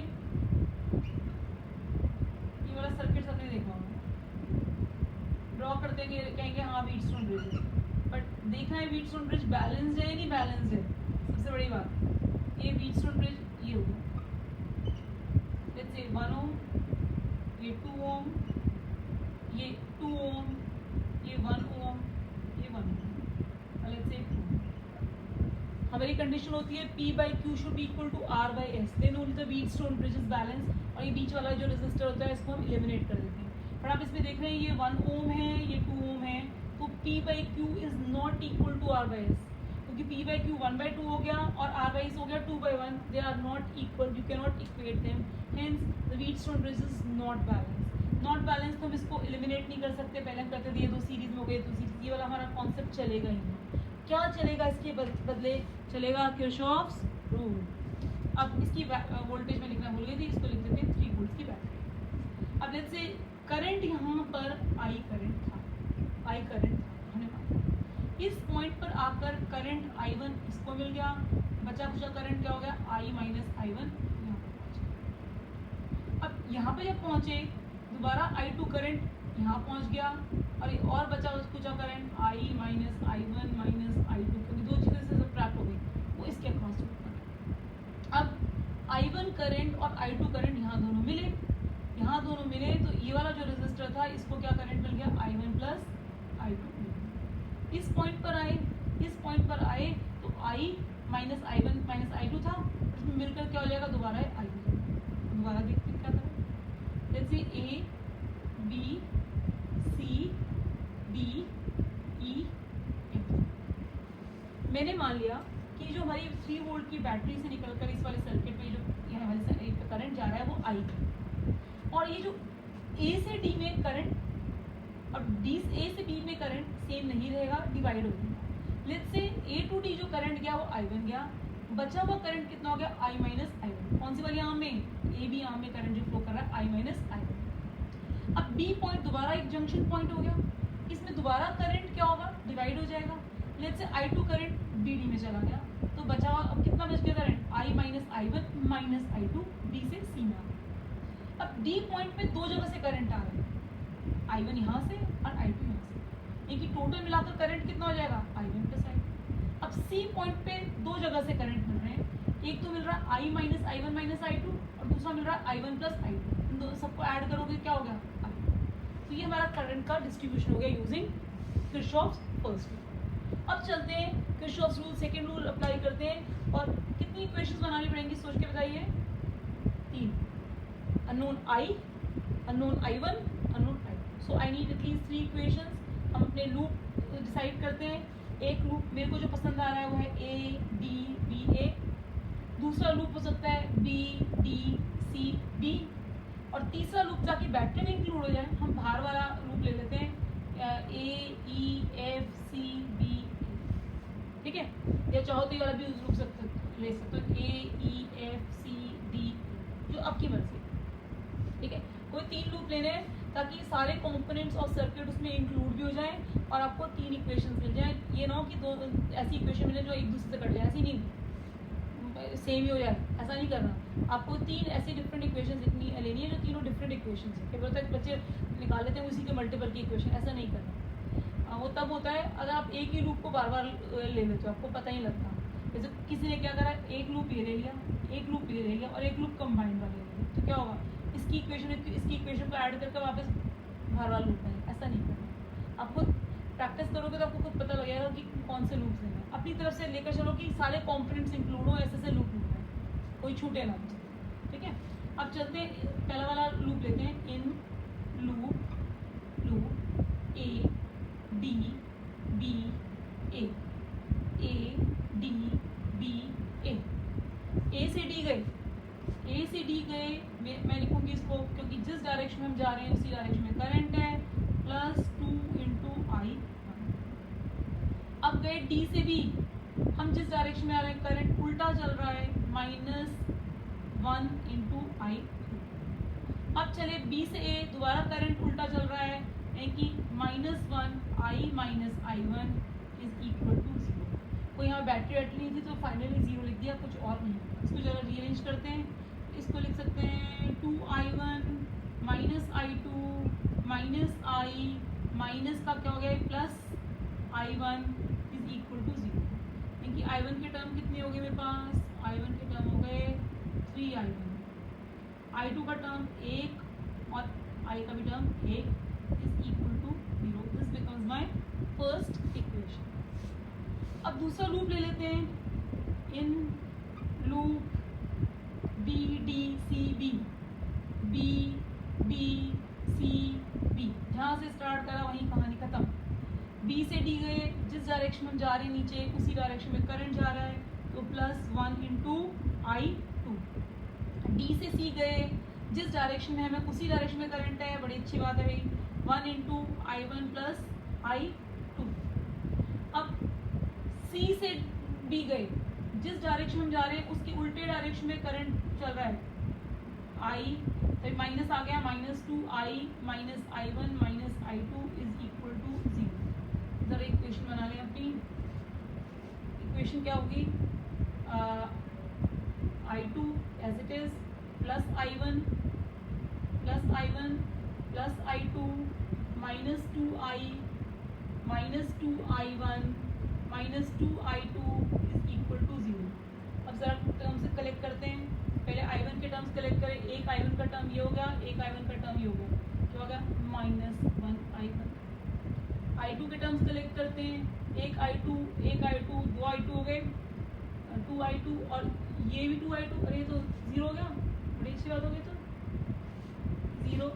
ये वाला सर्किट सबने देखा होगा, ड्रॉ कर देंगे, कहेंगे हाँ व्हीटस्टोन ब्रिज है, बट देखना है व्हीटस्टोन ब्रिज बैलेंस्ड है या नहीं बैलेंस्ड है, सबसे बड़ी बात। ये व्हीटस्टोन ब्रिज ये होगा, लेट्स से 1 ओम, ये 2 ओम, ये 2 ओम, ये 1 ओम, ये 1 ओम, लेट्स से 2। हमारी कंडीशन होती है P/Q should be equal to R/S, then only the Wheatstone bridge is balanced, और ये बीच वाला जो रेजिस्टर होता है इसको हम एलिमिनेट कर देते हैं। पर आप इसमें देख रहे हैं ये 1 ओम है, ये 2 ओम है, तो P/Q is not equal to R/S, क्योंकि P/Q 1/2 हो गया और R/S हो गया 2/1, they are not equal, you cannot equate them, hence the Wheatstone bridge is not balanced। Not balance तो हम इसको एलिमिनेट नहीं कर सकते, पहले हम करते थे ये 2 सीरीज में हो गए, 2 सीरीज, ये वाला हमारा कॉन्सेप्ट चलेगा ही नहीं। क्या चलेगा इसके बदले, चलेगा किरचॉफ्स रूल। अब इसकी वोल्टेज में लिखना भूल गई थी, इसको लिख देते हैं 3 वोल्ट की बैटरी। अब लेट्स से करंट यहाँ पर आई करंट था, आई करंट था, हमने माना इस पॉइंट पर आकर करंट I1 इसको मिल गया, बचा खुचा करंट क्या हो गया, I - I1 यहाँ पर पहुँच। अब यहाँ पे जब पहुँचे दोबारा I2 करंट यहाँ पहुँच गया, और एक और बचा कुचा करंट I - I1 - I2, क्योंकि 2 चीज़ें से सब्ट्रैक्ट हो गई, वो इसके अक्रॉस होगा। अब I1 करंट और I2 करंट यहाँ दोनों मिले, तो ये वाला जो रेजिस्टर था इसको क्या करंट मिल गया, I1 + I2। इस पॉइंट पर आए तो I - I1 - I2 था, इसमें मिलकर क्या हो जाएगा, दोबारा I2। दोबारा देखते हैं क्या करें, let's say A B C D E F। मैंने मान लिया कि जो हमारी 3 वोल्ट की बैटरी से निकलकर इस वाले सर्किट में जो यहाँ वाले करंट जा रहा है वो I है, और ये जो A से D में करंट और A से B में करंट सेम नहीं रहेगा, डिवाइड हो जाएगा। Let's say A to D जो करंट गया वो I1 गया, बचा हुआ करंट कितना हो गया, I - I1। कौन सी वाली आर्म में, A B आर्म में करंट जो फ्लो कर रहा है I - I1। अब B पॉइंट दोबारा एक जंक्शन पॉइंट हो गया, इसमें दोबारा करंट क्या होगा, डिवाइड हो जाएगा। Let's say I2 current BD में चला गया, तो बचा हुआ अब कितना बच गया current, I - I1 - I2, D से C में आ गया। अब D पॉइंट पे 2 जगह से करंट आ रहे हैं, I1 यहाँ से और I2 यहाँ से, यानी कि टोटल मिलाकर करंट कितना हो जाएगा I1 प्लस I2। अब C पॉइंट पे दो जगह से करंट मिल रहे हैं, एक तो मिल रहा है I minus I1 minus I2 और दूसरा मिल रहा है I1 प्लस I2। इन दोनों सबको ऐड करोगे क्या हो गया I। तो ये हमारा करंट का डिस्ट्रीब्यूशन हो गया यूजिंग किरचॉफ्स फर्स्ट रूल। अब चलते हैं Kirchhoff's rule second rule apply करते हैं, और कितनी इक्वेशंस बनानी पड़ेंगी सोच के बताइए, 3, unknown I, unknown I1, unknown I2। So I need at least 3 equations. हम अपने लूप डिसाइड करते हैं। एक लूप मेरे को जो पसंद आ रहा है वो है A D B A, दूसरा लूप हो सकता है B D C B, और तीसरा लूप ताकि बैटरी में इंक्लूड हो जाए हम बाहर वाला लूप ले लेते हैं A E F C B A, ठीक है। या चाहो तो ये वाला भी ले सकते हो A E F C D, जो आपकी मर्जी, ठीक है। कोई 3 लूप लेने हैं ताकि सारे कंपोनेंट्स और सर्किट उसमें इंक्लूड भी हो जाएं और आपको 3 इक्वेशंस मिल जाएं। ये ना हो कि 2 ऐसी इक्वेशन मिले जो एक दूसरे से कट जाए, ऐसी नहीं सेम ही हो जाए, ऐसा नहीं करना। आपको 3 ऐसी डिफरेंट इक्वेशंस लेनी है जो तीनों डिफरेंट इक्वेशंस है। क्या बोलते हैं बच्चे निकाल लेते हैं उसी के मल्टीपल की इक्वेशन, ऐसा नहीं करना। वो तब होता है अगर आप एक ही लूप को बार बार ले लेते हो, आपको पता ही लगता। जैसे किसी ने क्या करा, एक लूप ये ले लिया, एक लूप ये ले लिया और एक लूप कंबाइंड वाले ले लिया, तो क्या होगा इसकी इक्वेशन को ऐड करके वापस बाहर वाला लूप है, ऐसा नहीं करना। आप खुद प्रैक्टिस करोगे तो आपको खुद पता लगेगा कि कौन से लूप्स हैं। अपनी तरफ से लेकर चलो कि सारे कंपोनेंट्स इंक्लूड हो, ऐसे लूप लेना है, कोई छूटे ना, ठीक है। अब चलते हैं पहला वाला लूप लेते हैं, in loop A D B A, A D B A से D गए, A से D गए, मैं लिखूंगी इसको क्योंकि जिस डायरेक्शन में हम जा रहे हैं उसी डायरेक्शन में करंट है, +2 इंटू I। अब गए D से B, हम जिस डायरेक्शन में आ रहे हैं करंट उल्टा चल रहा है, -1 इंटू I। अब चले B से A, दोबारा करंट उल्टा चल रहा है, यानी कि -1 I minus I1 is equal to 0। कोई यहाँ बैटरी नहीं थी तो फाइनली 0 लिख दिया, कुछ और नहीं। इसको जरा रीअरेंज करते हैं, इसको लिख सकते हैं 2I1 minus I2 minus I minus का क्या हो गया plus I1 is equal to 0। यानी कि I1 के टर्म कितने हो गए मेरे पास, I1 के टर्म हो गए 3I1, I2 का टर्म 1 और I का भी term 1 is equal to 0। This becomes my first equation. अब दूसरा लूप ले लेते हैं, in loop B D C B, B D C B, जहाँ से स्टार्ट करा वहीं कहानी खत्म। B से D गए, जिस डायरेक्शन में हम जा रहे हैं नीचे उसी डायरेक्शन में करंट जा रहा है, तो +1 इंटू I2। D से C गए, जिस डायरेक्शन में हमें उसी डायरेक्शन में करंट है, बड़ी अच्छी बात है भाई, 1 इंटू I1 प्लस I2। अब C से B गए, जिस डायरेक्शन में हम जा रहे हैं उसके उल्टे डायरेक्शन में करंट चल रहा है, I माइनस आ गया, -2I minus I1 minus I2 is equal to 0। जरा इक्वेशन बना लें अपनी। इक्वेशन क्या होगी, I2 as it is plus I1 plus I2 -2I minus 2I1 minus 2I2 is equal to 0। अब जरा टर्म से कलेक्ट करते हैं, पहले I1 के टर्म्स कलेक्ट करें। एक I1 का टर्म ये हो गया, एक I1 का टर्म ये हो गया, क्या होगा -1 I1। I2 के टर्म्स कलेक्ट करते हैं, एक I2 दो I2 हो गए, 2I2 और ये भी 2I2, अरे तो 0 हो गया, बड़ी अच्छी बात हो गई। तो 0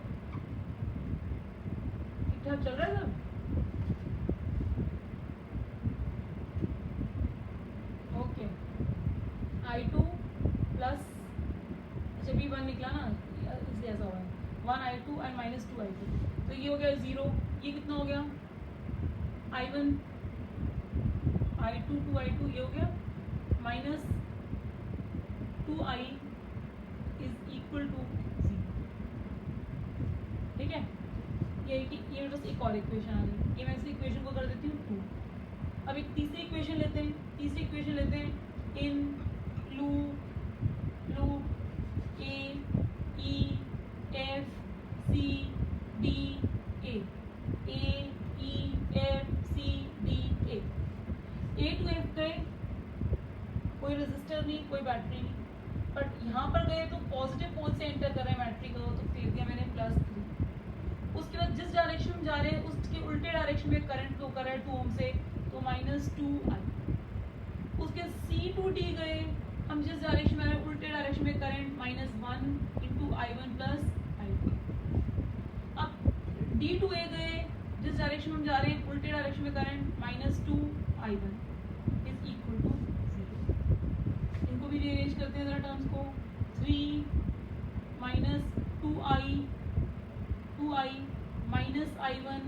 ठीक ठाक चल रहा है सब, ओके। I2 प्लस अच्छा B1 निकला ना, इसलिए ऐसा हो रहा है, 1I2 एंड -2I2, तो ये हो गया 0। ये कितना हो गया I1 I2 2I2, ये हो गया -2I इज इक्वल टू 0, ठीक है। ये बस एक और इक्वेशन आ गई, ये मैं इस इक्वेशन को कर देती हूँ 2। अब एक तीसरी इक्वेशन लेते हैं, in loop A E F C D A, battery नहीं, बट यहाँ पर गए तो पॉजिटिव पोल से एंटर कर रहे हैं बैटरी को, तो दे दिया मैंने +3। उसके बाद जिस डायरेक्शन में जा रहे हैं उसके उल्टे डायरेक्शन में करंट फ्लो कर रहा है 2 ओम से, तो -2I। उसके C2D गए, हम जिस डायरेक्शन में उल्टे डायरेक्शन में करंट -1 × I1 + I2। अब D2A गए, जिस डायरेक्शन में हम जा रहे हैं उल्टे डायरेक्शन में करंट -2I1 = 0। इनको भी रीअरेंज करते हैं जरा टर्म्स को। 3 - 2I -I1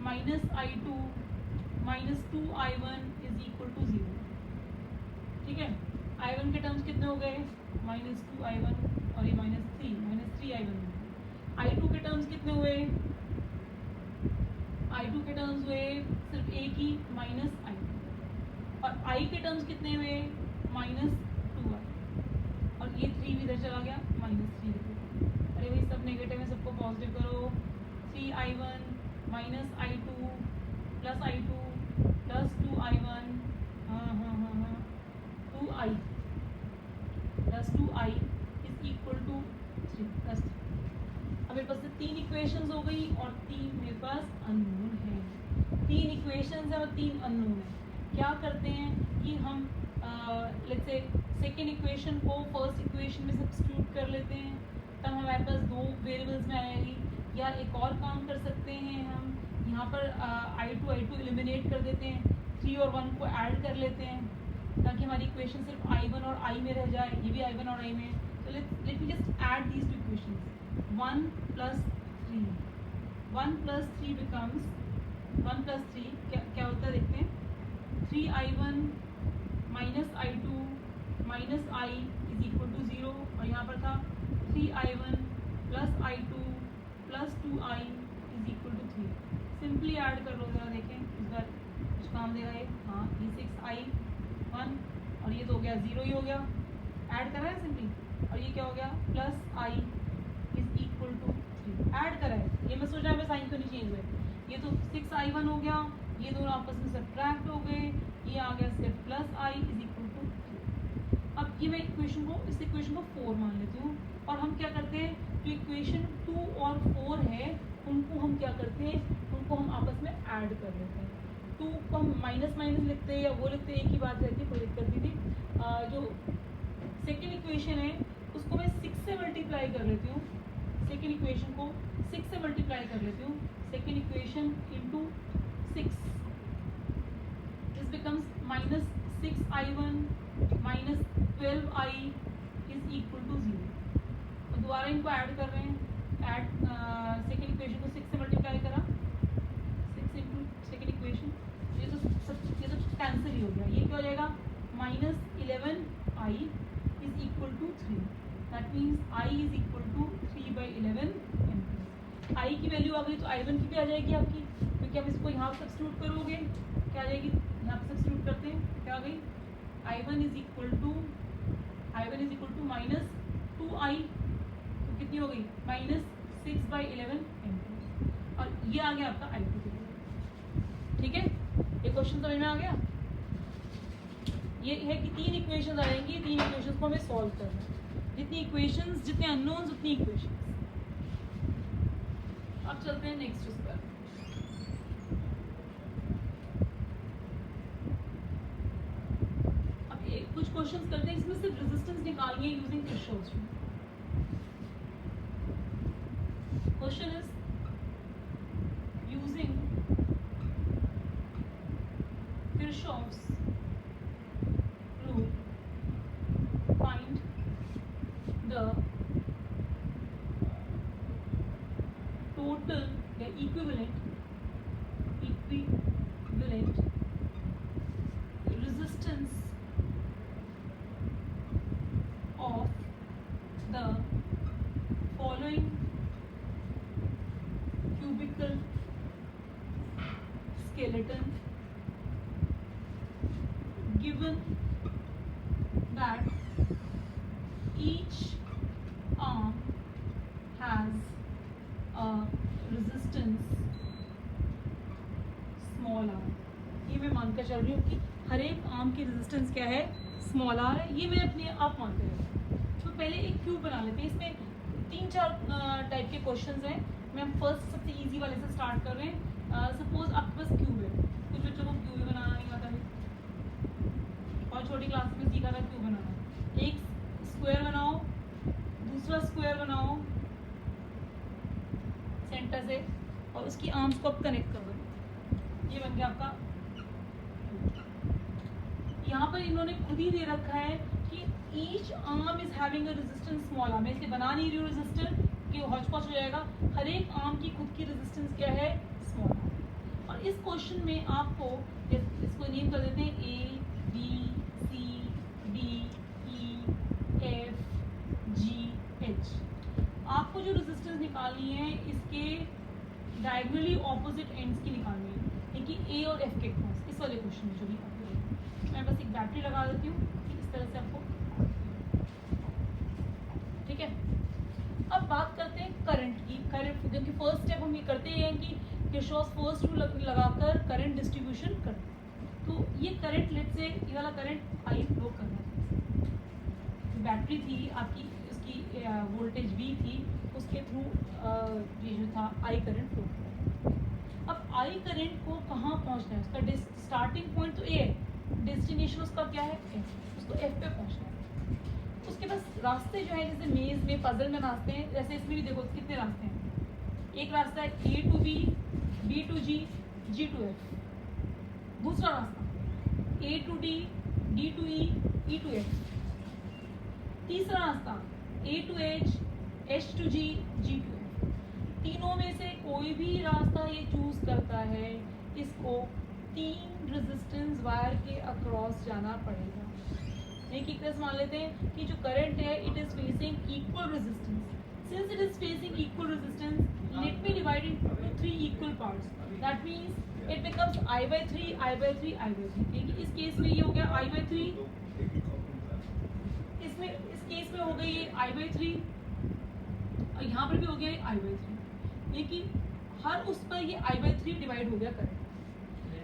-I2 -2I1 = 0। ठीक है, I1 के टर्म्स कितने हो गए? -2I1 और ये -3I1। I2 के टर्म्स कितने हुए? I2 के टर्म्स हुए सिर्फ एक ही -I2, और I के टर्म्स कितने हुए? -2I, और ये 3 भी इधर चला गया, -3। अरे भाई सब नेगेटिव है, सबको पॉजिटिव करो। 3I1 -I2 + I2 + 2I1, 2I + 2I = 3 +3। अब मेरे पास 3 इक्वेशंस हो गई और 3 मेरे पास अननोन है। 3 इक्वेशंस है और 3 अननोन है। क्या करते हैं कि हम लेट्स से सेकेंड इक्वेशन को फर्स्ट इक्वेशन में सब्स्टिट्यूट कर लेते हैं, तब हमारे पास 2 वेरिएबल्स में आएगी। या एक और काम कर सकते हैं, हम यहाँ पर I2 एलिमिनेट कर देते हैं, 3 और 1 को ऐड कर लेते हैं, ताकि हमारी इक्वेशन सिर्फ I1 और I में रह जाए। ये भी I1 और I में। तो let me just add these 2 equations. 1 + 3, 1 + 3 becomes 1 + 3 क्या होता है देखते हैं। 3I1 -I2 -I = 0, और यहाँ पर था 3I1 + I2 + 2I = 3। Simply add कर लो जरा, देखें इस बार कुछ काम देगा ये। हाँ, ये 6I1 और ये तो हो गया 0 ही हो गया, ऐड करा है सिंपली, और ये क्या हो गया +I = 3, ऐड करा है। ये मैं सोच रहा है साइन तो नहीं चेंज हुए। ये तो 6I1 हो गया, ये दोनों आपस में सब्ट्रैक्ट हो गए, ये आ गया सिर्फ +I = 3। अब ये मैं इक्वेशन को इस इक्वेशन को 4 मान लेती हूँ, और हम क्या करते हैं, जो इक्वेशन 2 और 4 है उनको हम क्या करते हैं, उनको हम आपस में ऐड कर लेते हैं। 2 को हम माइनस लिखते हैं या वो लिखते हैं, एक ही बात रहती है, कोई दिक्कत नहीं थी। जो सेकेंड इक्वेशन है उसको मैं 6 से मल्टीप्लाई कर लेती हूँ। सेकेंड इक्वेशन को 6 से मल्टीप्लाई कर लेती हूँ। Second equation into 6, this becomes -6I1 -12I = 0। तो दोबारा इनको ऐड कर रहे हैं। ऐड सेकेंड इक्वेशन को 6 से मल्टीप्लाई करा, 6 इंटू सेकेंड इक्वेशन, ये तो कैंसिल ही हो गया। ये क्या हो जाएगा -11I = 3। That means I = 3/11 ampere. I की वैल्यू आ गई तो I1 की भी आ जाएगी आपकी, क्योंकि आप इसको यहाँ सब्स्टिट्यूट करोगे, क्या आ जाएगी, यहाँ पर सब्स्टिट्यूट करते हैं, क्या आ गई I1 = -2I, तो कितनी हो गई -6/11 एम्पीयर, और ये आ गया आपका I2 की वैल्यू। ठीक है, ये क्वेश्चन समझ में आ गया। ये है कि 3 इक्वेशंस आएंगी, 3 इक्वेशंस को हमें सॉल्व करना है। जितनी इक्वेशंस, जितने अननोन्स उतनी इक्वेशंस। अब चलते हैं नेक्स्ट उस पर। अब कुछ क्वेश्चंस करते हैं, इसमें सिर्फ रेजिस्टेंस निकालिए using Kirchhoff's law. Question is using Kirchhoff's rule, find the total या equivalent resistance of the following cubical skeleton given that each arm has a resistance small r। ये मैं मानकर चल रही हूँ कि हर एक आर्म की रेजिस्टेंस क्या है, स्मॉल आर है, ये मैं अपने आप मानते हैं। तो पहले एक क्यूब बना लेते हैं। इसमें 3-4 टाइप के क्वेश्चंस हैं। मैं फर्स्ट सबसे इजी वाले से स्टार्ट कर रहे हैं। सपोज आपके पास क्यूब है, कुछ बच्चों को क्यूब भी बनाना नहीं आता है और छोटी क्लास में सीखा था क्यूब बनाना। एक स्क्वायर बनाओ, दूसरा स्क्वायर बनाओ सेंटर से और उसकी आर्म्स को आप कनेक्ट कर दो। ये बन गया आपका। यहाँ पर इन्होंने खुद ही दे रखा है कि each arm is having a resistance small arm. मैं इसलिए बना नहीं रही हूँ रेजिस्टर कि हौच पौच हो जाएगा। हर एक आर्म की खुद की रेजिस्टेंस क्या है, स्मॉल आर्म। और इस क्वेश्चन में आपको इसको नेम कर देते हैं A B C D E F G H. आपको जो रेजिस्टेंस निकालनी है इसके डायगोनली ऑपोजिट एंड्स की निकालनी है, कि ए और एफ के क्रॉस। इस वाले क्वेश्चन में जो भी मैं बस एक बैटरी लगा देती हूँ इस तरह से आपको, ठीक है। अब बात करते हैं करंट की। करंट क्योंकि फर्स्ट स्टेप हम ये करते हैं कि किरचॉफ फर्स्ट रूल लगाकर करंट डिस्ट्रीब्यूशन करते हैं। तो ये करंट लेट से ये वाला करंट आई फ्लो कर रहा है। बैटरी थी आपकी, उसकी वोल्टेज वी थी, उसके थ्रू ये जो था आई करंट फ्लो कर रहा है। अब आई करंट को कहाँ पहुँचना है, उसका स्टार्टिंग पॉइंट तो ए है, डेस्टिनेशन उसका क्या है एफ, उसको एफ पे पहुंचना है। उसके पास रास्ते जो है जैसे मेज में पजल में रास्ते हैं, जैसे इसमें भी देखो कितने रास्ते हैं। एक रास्ता है A to B, B to G, G to F. दूसरा रास्ता A to D, D to E, E to F. तीसरा रास्ता A to H, H to G, G to F. तीनों में से कोई भी रास्ता ये चूज करता है, इसको 3 रेजिस्टेंस वायर के अक्रॉस जाना पड़ेगा। एक केस मान लेते हैं कि जो करंट है it is facing equal resistance. Since it is facing equal resistance, let me divide into 3 equal parts. That means it becomes I/3 I/3 I/3। देखिए इस केस में ये हो गया I/3, इसमें इस केस में हो गई ये I/3 और यहाँ पर भी हो गया I/3। लेकिन हर उस पर ये I/3 डिवाइड हो गया करंट।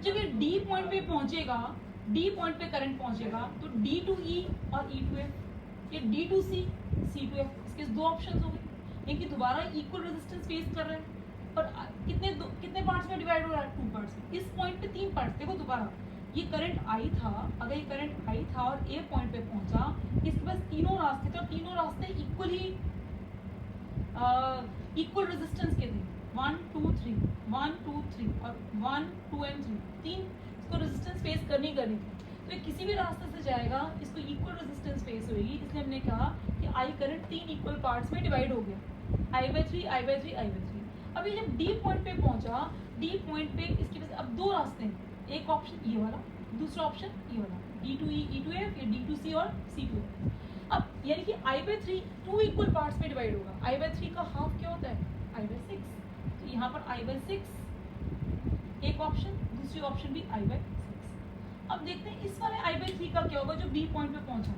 जब ये डी पॉइंट पे पहुंचेगा, डी पॉइंट पे करंट पहुंचेगा तो डी टू ई और ई टू एफ, ये D to C, C to F. इसके दो ऑप्शन हो गए, लेकिन दोबारा इक्वल रेजिस्टेंस फेस कर रहे हैं और कितने पार्ट्स में डिवाइड हो रहा है, 2 पार्ट्स में। इस पॉइंट पे 3 पार्ट्स। देखो दोबारा ये करंट आई था, अगर ये करंट आई था और ए पॉइंट पे पहुंचा, इसके पास तीनों रास्ते थे और तीनों रास्ते इक्वल रेजिस्टेंस के थे। 1 2 3 1 2 3 और 1 2 एंड 3 इसको रेजिस्टेंस फेस करनी थी। तो किसी भी रास्ते से जाएगा, इसको इक्वल रेजिस्टेंस फेस होगी। इसलिए हमने कहा कि आई करंट 3 इक्वल पार्ट्स में डिवाइड हो गया, I/3 I/3 I/3। अभी जब डी पॉइंट पे पहुंचा, डी पॉइंट पे इसके पास अब 2 रास्ते हैं, एक ऑप्शन ये वाला, दूसरा ऑप्शन ये वाला, D to E, E to F या डी टू सी और सी टू एफ। अब यानी कि I/3 2 इक्वल पार्ट्स में डिवाइड होगा। I/3 का हाफ क्या होता है, I/6। तो यहाँ पर I/6 एक ऑप्शन, दूसरी ऑप्शन भी I/6। अब देखते हैं इस वाले I/3 का क्या होगा जो बी पॉइंट पे पहुंचा।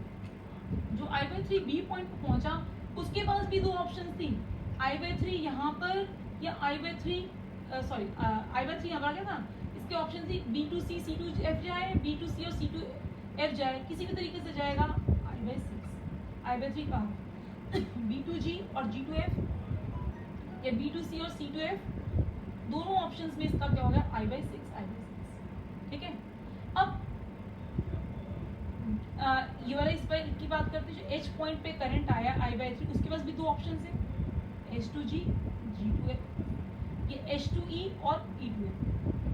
जो I/3 बी पॉइंट पे पहुंचा उसके पास भी 2 ऑप्शन थी, I/3 यहाँ पर या I/3 सॉरी I/3 यहाँ पर आ गया था। इसके ऑप्शन थी B to C, C to F जाए, बी टू सी और सी टू एफ जाए, किसी भी तरीके से जाएगा I/6। I/3 कहाँ, बी टू जी और जी टू एफ या बी टू सी और सी टू एफ, दोनों ऑप्शंस में इसका क्या हो गया I/6। ठीक है। अब ये वाला इस पर की बात करते हैं, जो एच पॉइंट पे करंट आया I/3, उसके पास भी 2 ऑप्शन है, H2G, G2F, ये H2E और E2F।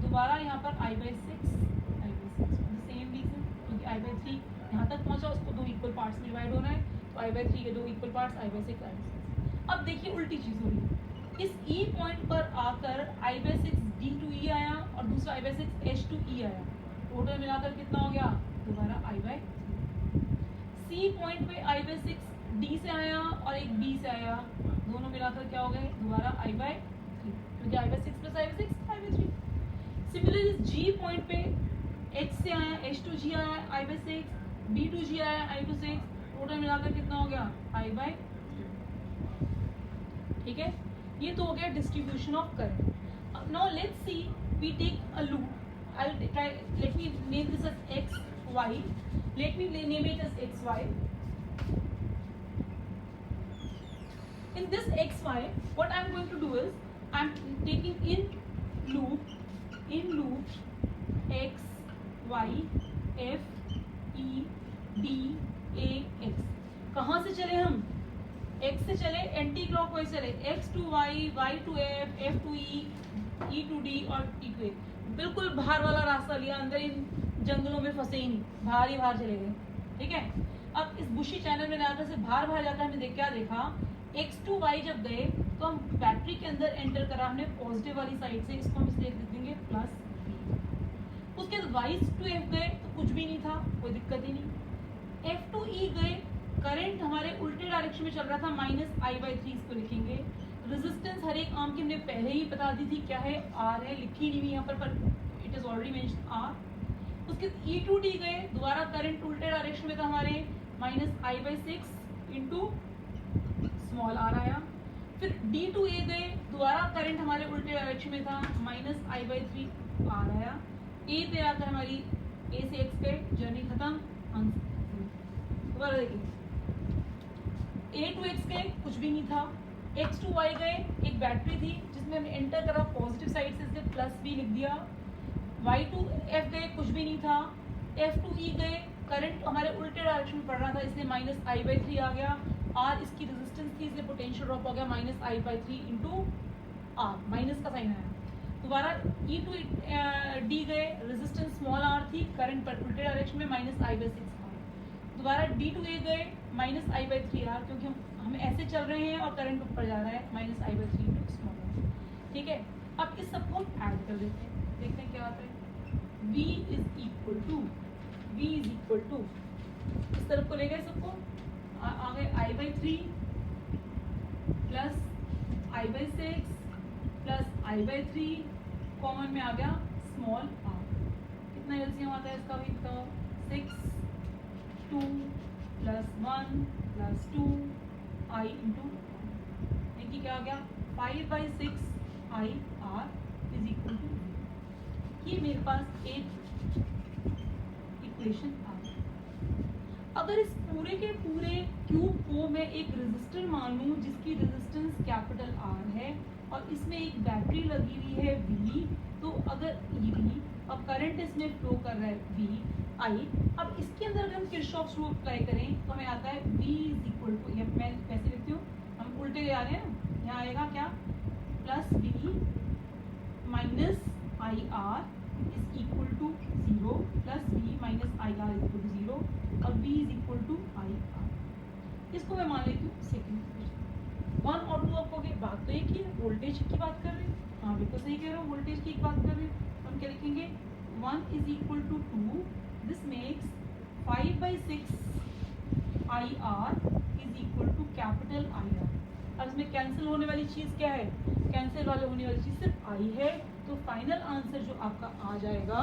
दोबारा यहाँ पर I/6 सेम रीजन, क्योंकि I/3 यहाँ तक पहुँचा, उसको 2 इक्वल पार्ट्स में डिवाइड होना है, तो I/3 के 2 इक्वल पार्ट्स I/6। अब देखिए उल्टी चीज हो रही है, इस E पॉइंट पर आकर I/6 D2E आया और दूसरा I/6 H2E आया, टोटल मिलाकर कितना हो गया, दोबारा I/3। C पॉइंट पे I/6 D से आया और एक B से आया, दोनों मिलाकर क्या हो गए, दोबारा I/3, क्योंकि I/6 plus I/6 I/3। Similarly G point पे H से आया, H2G आया I/6, B2G आया I/6, टोटल मिलाकर कितना हो गया I/3। ठीक है, ये तो हो गया distribution of current. Now let's see, we take a loop. I'll try, let me name this as x, y. Let me name it as x, y. In this x, y, what I'm going to do is, I'm taking in loop x, y, f, e, d, a, x. कहाँ से चले हम? x से चले, एंटी क्लॉकवाइज चले, x to y, y to f, f to e, e to d और t to a. बिल्कुल बाहर वाला रास्ता लिया, अंदर इन जंगलों में फंसे ही नहीं, बाहर ही बाहर चले गए. ठीक है. अब इस बुशी चैनल में जाकर से बाहर जाकर हमने क्या देखा, x to y जब गए तो हम बैटरी के अंदर एंटर करा हमने पॉजिटिव वाली साइड से, इसको हम इसलिए लिख देंगे प्लस. उसके बाद y to f गए तो कुछ भी नहीं था, कोई दिक्कत ही नहीं. f to e गए, करंट हमारे उल्टे डायरेक्शन में चल रहा था, -I/3 इसको लिखेंगे. रेजिस्टेंस हर एक आर्म की हमने पहले ही बता दी थी क्या है, R है, लिखी नहीं हुई यहाँ पर it is already mention R. उसके E to D गए, दोबारा करंट उल्टे डायरेक्शन में था हमारे, -I/6 इंटू स्मॉल r आया. फिर D to A गए, दोबारा करंट हमारे उल्टे डायरेक्शन में था, -I/3 R आया. A पे आकर हमारी A से X गए, जर्नी खत्म, आंसर. दोबारा देखिए, A to X गए, कुछ भी नहीं था. X to Y गए, एक बैटरी थी जिसमें हमने एंटर करा पॉजिटिव साइड से, इसलिए प्लस भी लिख दिया. Y to F गए, कुछ भी नहीं था. F to E गए, करंट हमारे उल्टे डायरेक्शन में पड़ रहा था, इसलिए -I/3 आ गया. R इसकी रेजिस्टेंस थी, इसलिए पोटेंशियल ड्रॉप हो गया -I/3 इंटू R, माइनस का साइन आया. दोबारा E to D गए, रेजिस्टेंस स्मॉल r थी, करंट पर उल्टे डायरेक्शन में -I/6 आ. दोबारा D to A गए, -I/3R, क्योंकि हम ऐसे चल रहे हैं और करंट ऊपर जा रहा है, -I/3 इंटू स्मॉल r. ठीक है. अब इस सबको हम ऐड कर देते हैं, देखते हैं क्या आता है. V इज इक्वल टू इस तरफ को ले गए सबको, आ गए I/3 plus I/6 plus I/3, common में आ गया स्मॉल r. कितना एलसीएम आता है इसका भी बताओ. 6, 2 प्लस 1 प्लस 2 I इंटू यानी कि क्या आ गया, 5/6 I R is equal to. ये मेरे पास एक इक्वेशन आ गई. अगर इस पूरे के पूरे क्यूब को मैं एक रेजिस्टर मान लूं जिसकी रेजिस्टेंस कैपिटल R है और इसमें एक बैटरी लगी हुई है V, तो अगर EV और करंट इसमें फ्लो कर रहा है VI, अब इसके अंदर अगर हम किरचॉफ्स रूल अप्लाई करें तो हमें आता है V इज इक्वल टू, ये मैं कैसे लिखती हूँ, हम उल्टे जा रहे हैं, यहाँ आएगा क्या, plus V minus IR is equal to 0 plus V minus IR is equal to 0 और V is equal to IR. इसको मैं मान लेती हूँ सेकेंड इक्वेशन. 1 और 2 आपको बात तो एक ही है, वोल्टेज की बात कर रहे हैं. हाँ बिल्कुल सही कह रहे हो, वोल्टेज की एक बात कर रहे हैं. हम क्या लिखेंगे, 1 is equal to 2, this makes 5/6 IR is equal to capital IR. अब इसमें कैंसिल होने वाली चीज़ क्या है, कैंसिल वाले होने वाली चीज़ सिर्फ I है. तो फाइनल आंसर जो आपका आ जाएगा,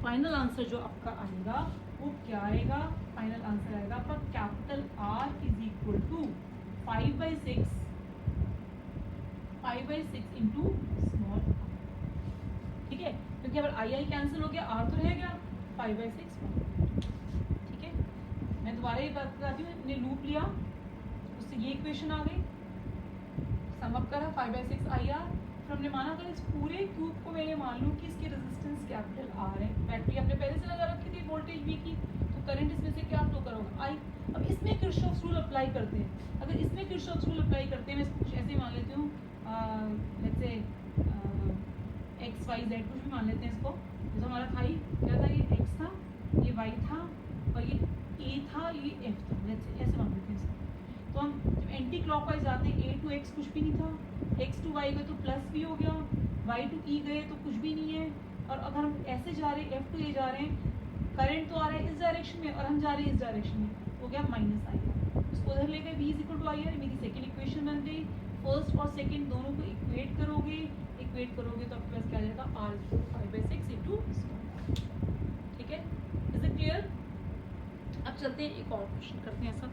फाइनल आंसर जो आपका आएगा वो क्या आएगा, फाइनल आंसर आएगा आपका capital R is equal to 5/6 into small r. ठीक है, क्योंकि अगर I कैंसिल हो गया, R तो रह गया 5/6. ठीक है, मैं दोबारा ये बात बताती हूँ. हमने लूप लिया, उससे ये इक्वेशन आ गई, सम अप करा 5/6 IR. फिर हमने माना अगर इस पूरे क्यूब को मैं ये मान लूँ कि इसकी रेजिस्टेंस कैपिटल R है, बैटरी हमने पहले से लगा रखी थी वोल्टेज V की, तो करंट इसमें से क्या फ्लो करोगा I. अब इसमें किरचॉफ्स रूल अप्लाई करते हैं. अगर इसमें किरचॉफ्स रूल अप्लाई करते हैं, मैं इसको कुछ ऐसे ही मान लेती हूँ, लेट्स से XYZ कुछ भी मान लेते हैं इसको. जैसे हमारा था ही क्या था, ये X था, ये Y था और ये A था, ये F था, लेट्स से ऐसे मान लेते हैं इसको. तो हम जब एंटी क्लॉकवाइज जाते हैं, A to X कुछ भी नहीं था, X to Y गए तो प्लस भी हो गया, Y to E गए तो कुछ भी नहीं है. और अगर हम ऐसे जा रहे हैं, F to A जा रहे हैं, करंट तो आ रहा है इस डायरेक्शन में और हम जा रहे हैं इस डायरेक्शन में, हो गया -IR. उसको उधर ले गए, V is equal to IR, मेरी सेकेंड इक्वेशन बन गई. फर्स्ट और सेकेंड दोनों को इक्वेट करोगे तो आपके पास क्या आ जाएगा, R is equal to 5/6 into. ठीक है, इज इट क्लियर. अब चलते हैं एक और क्वेश्चन करते हैं सब.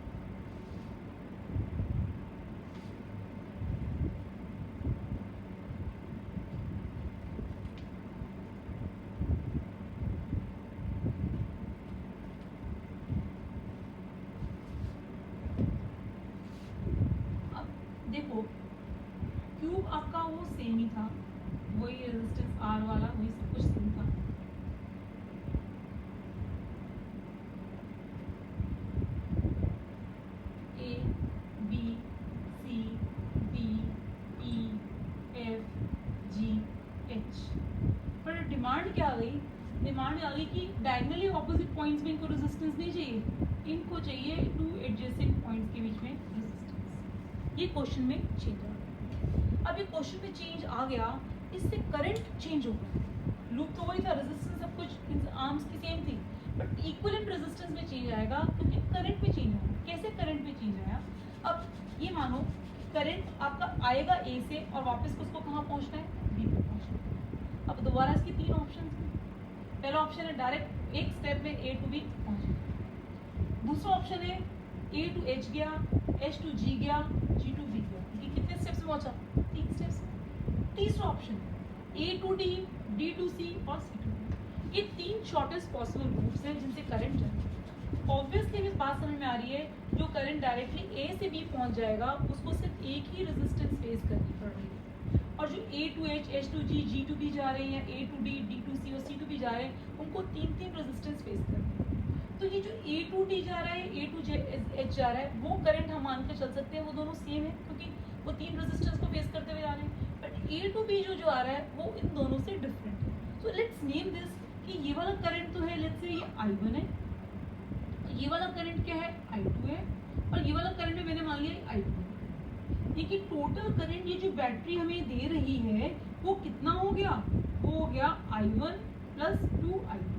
रेजिस्टेंस आर वाला, वही सब कुछ सेम था। A B C D E F G H. पर डिमांड क्या आ गई? डिमांड आ गई कि डायगनली ऑपोजिट पॉइंट्स में इनको रेजिस्टेंस नहीं चाहिए, इनको चाहिए टू एडजेसेंट पॉइंट्स के बीच में रेजिस्टेंस। ये क्वेश्चन में चेंज आ गया। अब ये क्वेश्चन में चेंज आ गया, इससे करंट चेंज हो गया। लूप तो वही था, रेजिस्टेंस सब कुछ आर्म्स की सेम थी, बट इक्विवेलेंट रेजिस्टेंस में चेंज आएगा क्योंकि करंट में चेंज आया। कैसे करंट में चेंज आया? अब ये मानो करंट आपका आएगा ए से और वापस उसको कहाँ पहुँचना है? बी पे पहुँचना है। अब दोबारा इसके तीन ऑप्शन हैं। पहला ऑप्शन है डायरेक्ट एक स्टेप में ए टू बी पहुँचना। दूसरा ऑप्शन है ए टू एच गया, एच टू जी गया, जी टू बी गया। ये कितने स्टेप्स में पहुँचा? 3 स्टेप्स। तीसरा option A to D, D to C और सी टू डी। ये 3 शॉर्टेस्ट पॉसिबल रूट्स हैं जिनसे करंट जाएगा। ऑब्वियसली इस बात समझ में आ रही है, जो करंट डायरेक्टली ए से बी पहुंच जाएगा उसको सिर्फ एक ही रेजिस्टेंस फेस करनी पड़ रही है, और जो A to H, H to G, G to B जा रहे हैं, या A to D, D to C और सी टू बी जा रहे हैं, उनको 3 रेजिस्टेंस फेस करनी है। तो ये जो ए टू डी जा रहा है, ए टू एच जा रहा है, वो करंट हम मान के चल सकते हैं वो दोनों सेम है क्योंकि वो 3 रेजिस्टेंस को फेस करते हुए जा रहे हैं। बट ए टू बी जो आ रहा है वो इन दोनों से डिफरेंट है। सो लेट्स नेम दिस कि ये वाला करंट तो है, लेट्स से ये I1 है, ये वाला करंट क्या है? I2 है, और ये वाला करंट भी मैंने मान लिया I2 है। देखिए टोटल करंट ये जो बैटरी हमें दे रही है वो कितना हो गया? वो हो गया I1 प्लस 2I2,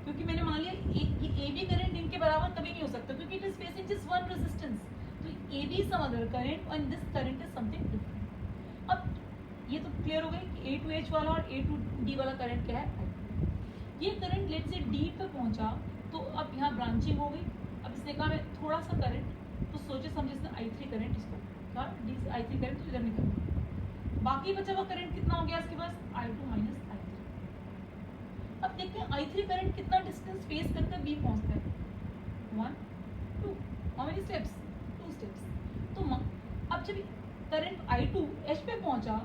क्योंकि मैंने मान लिया ए बी करंट इनके बराबर कभी नहीं हो सकता क्योंकि it is facing just one resistance. तो A B some other current and this current is something different. अब ये तो क्लियर हो गई कि ए टू एच वाला और ए टू डी वाला करंट क्या है? ये करंट लेट से डी पे पहुंचा तो अब यहाँ ब्रांचिंग हो गई। अब इसने कहा मैं थोड़ा सा करंट, तो सोचे समझे इसने I3 करंट इसको कहा, I3 करंट तो इधर निकल। बाकी बचा हुआ करंट कितना हो गया इसके पास? I2 minus I3। अब देखते हैं I3 करंट कितना डिस्टेंस फेस करके बी पहुंचता है। 1 2 हाउ मेनी स्टेप्स? 2 स्टेप्स। तो अब जब करंट I2 H पे पहुंचा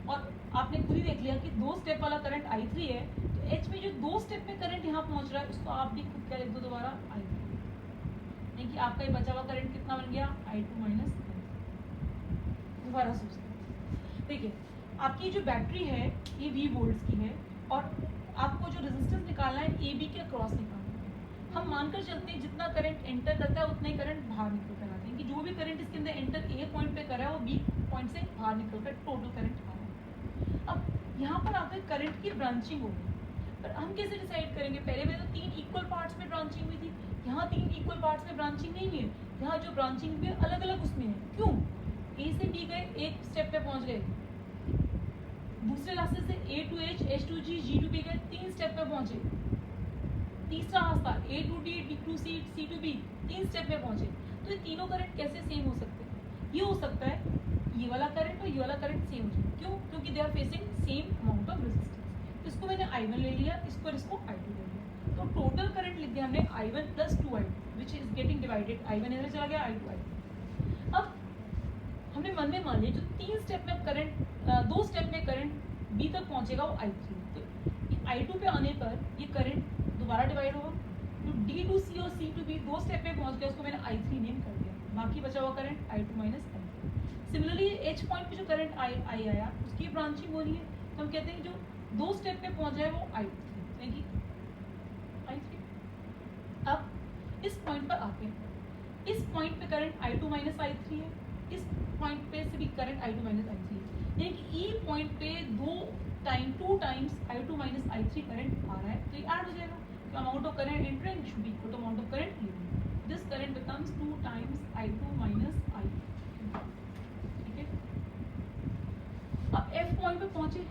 और आपने खुद ही देख लिया कि 2 स्टेप वाला करंट I3 है, तो H में जो 2 स्टेप में करंट यहाँ पहुंच रहा है उसको आप भी खुद क्या लिख दो दोबारा? I3। यानी कि आपका ये बचा हुआ करंट कितना बन गया? I2 minus I3। दोबारा सोचते हैं। देखिए आपकी जो बैटरी है ये V वोल्ट्स की है और आपको जो रेजिस्टेंस निकालना है ए बी के अक्रॉस निकालना है। हम मानकर चलते हैं जितना करंट एंटर करता है उतना ही करंट बाहर निकल कर आते हैं कि जो भी करंट इसके अंदर एंटर ए पॉइंट पे कर रहा है वो बी पॉइंट से बाहर निकल कर टोटल करंट आ रहा है। अब यहाँ पर आकर करंट की ब्रांचिंग होगी, पर हम कैसे डिसाइड करेंगे? पहले तो 3 इक्वल पार्ट्स में ब्रांचिंग हुई थी, यहाँ 3 इक्वल पार्ट्स में ब्रांचिंग नहीं है। यहाँ जो ब्रांचिंग हुई है अलग अलग उसमें है। क्यों? ए से बी गए, एक स्टेप पे पहुंच गए, दूसरे रास्ते से A to H, H to G, G to B गए, 3 स्टेप पे पहुंचे। तीसरा रास्ता A to D, D to C, C to B, 3 step में पहुंचे। तो ये तीनों करंट कैसे सेम हो सकते हैं? ये हो सकता है ये वाला करंट और ये वाला करंट सेम हो जाए। क्यों? क्योंकि they are facing same amount of resistance. इसको मैंने I1 ले लिया, इसको और इसको I2 ले लिया, तो टोटल करंट लिख दिया हमने I1 plus 2I2 which is getting divided. I1 इधर चला गया, I2 I2। अब हमने मन में मान लिया जो 3 स्टेप में करंट, 2 स्टेप में करंट बी तक पहुंचेगा वो I3। तो I2 पे आने पर ये करंट दोबारा डिवाइड होगा, तो डी टू सी और सी टू बी 2 स्टेप में पहुंच गया, उसको मैंने I3 नेम कर दिया। बाकी बचा हुआ current I2 minus I3। Similarly H point पे जो करंट आई आया उसकी ब्रांचिंग हो रही है, तो हम कहते हैं जो 2 स्टेप पे पहुंच जाए वो I3 यानी I3। अब इस पॉइंट पर आते हैं, इस पॉइंट पे करंट I2 माइनस I3 है, इस पॉइंट पे से भी करंट I2 माइनस I3 है, यानी कि ई पॉइंट पे 2 times I2 minus I3 current आ रहा है, तो ये ऐड हो जाएगा। तो amount of current entering should be equal to amount of current leaving. This current becomes 2 times I2 minus I3। ठीक है, अब F पॉइंट पे पहुंचे।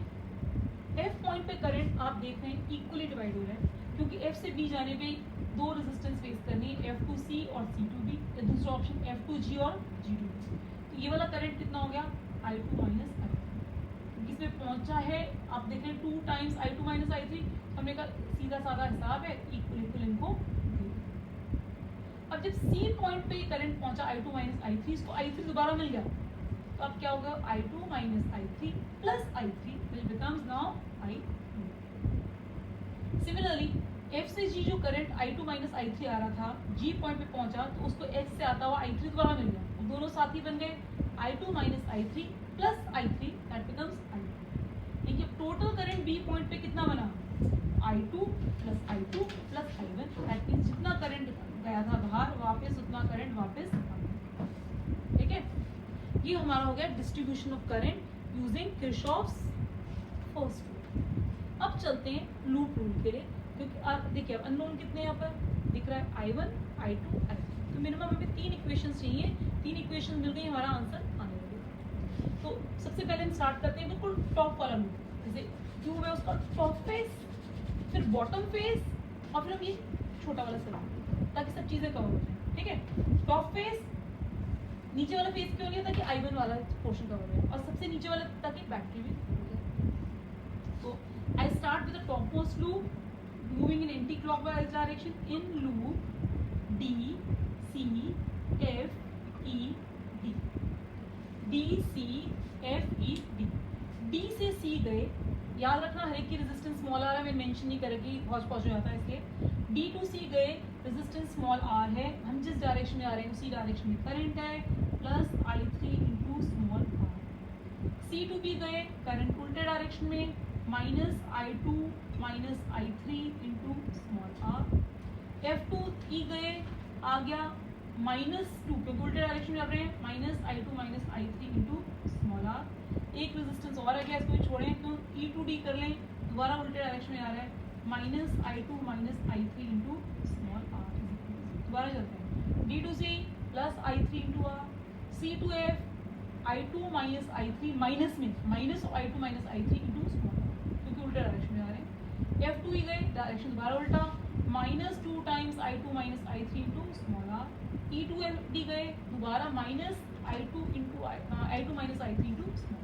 F पॉइंट पे करंट आप देख रहे हैं इक्वली डिवाइड हो रहा है, क्योंकि F से B जाने पे 2 रेजिस्टेंस फेस करनी है, F2C और C2B, या दूसरा ऑप्शन F2G और G2B। तो ये वाला करंट कितना हो गया? I2 minus I3। इसमें पहुंचा है आप देख रहे हैं 2 टाइम्स I2 माइनस I3। हमने कहा सीधा साधा हिसाब है, इक्वल इनको। अब जब C पॉइंट पे करंट पहुंचा I2 माइनस I3, इसको I3 दोबारा मिल गया, तो अब क्या होगा? I2 minus I3 plus I3 which becomes now F से G जो करंट I2 माइनस I3 आ रहा था, G पॉइंट पे पहुंचा तो उसको F से आता हुआ I3 दोबारा मिल गया, दोनों साथ ही बन गए I2 minus I3 plus I3 that becomes I1। देखिए टोटल करंट B पॉइंट पे कितना बना, I2 plus I1, that means जितना करंट गया था बाहर वापस उतना करंट वापस आ गया। ठीक है, ये हमारा हो गया distribution of current using Kirchhoff's first rule. अब चलते हैं लूप रूल के लिए, क्योंकि आप देखिए अब अननोन कितने यहाँ पर दिख रहा है I1, I2, I3, तो मिनिमम हमें 3 इक्वेशंस चाहिए, 3 इक्वेशंस मिल गई हमारा आंसर आने लगेगा। तो सबसे पहले हम स्टार्ट करते हैं बिल्कुल टॉप वाला लूप, जैसे क्यूब है उसका टॉप फेस, फिर बॉटम फेस और फिर हम ये छोटा वाला सर्कल, ताकि सब चीजें कवर हो जाए। ठीक है, टॉप फेस नीचे वाला फेस क्यों नहीं है, ताकि I1 वाला पोर्शन कवर हो जाए, और सबसे नीचे वाला ताकि बैटरी भी हो जाए। तो आई start with the top most loop moving in anti-clockwise direction in loop D, C, F, E, D, D, C, F, E, D, D से C गए, याद रखना हर एक की रेजिस्टेंस स्मॉल आर है, मैं मेंशन नहीं करेगी बहुत पहुंच जाता है, इसलिए D to C गए, रेजिस्टेंस स्मॉल आर है, हम जिस डायरेक्शन में आ रहे हैं उसी डायरेक्शन में करंट है, plus I3 into small R. C to B गए, करंट उल्टे डायरेक्शन में, minus I2 minus I3 into small R. F to E गए, आ गया -2 क्योंकि उल्टे डायरेक्शन में जा रहे हैं, minus I2 minus I3 into small R. एक रेजिस्टेंस और आ गया, इसको छोड़ें तो E टू D कर लें, दोबारा उल्टे डायरेक्शन में आ रहा है, minus I2 minus I3 into small R. दोबारा चलते हैं, D to C plus I3 into R, C to F I2 minus I3 minus में minus I2 minus I3 into small R, क्योंकि उल्टे डायरेक्शन में आ रहे हैं। F टू ही गए, डायरेक्शन दोबारा उल्टा, -2 times I2 minus I3 into small R. E to F D गए, दोबारा minus I2 minus I3 into small R.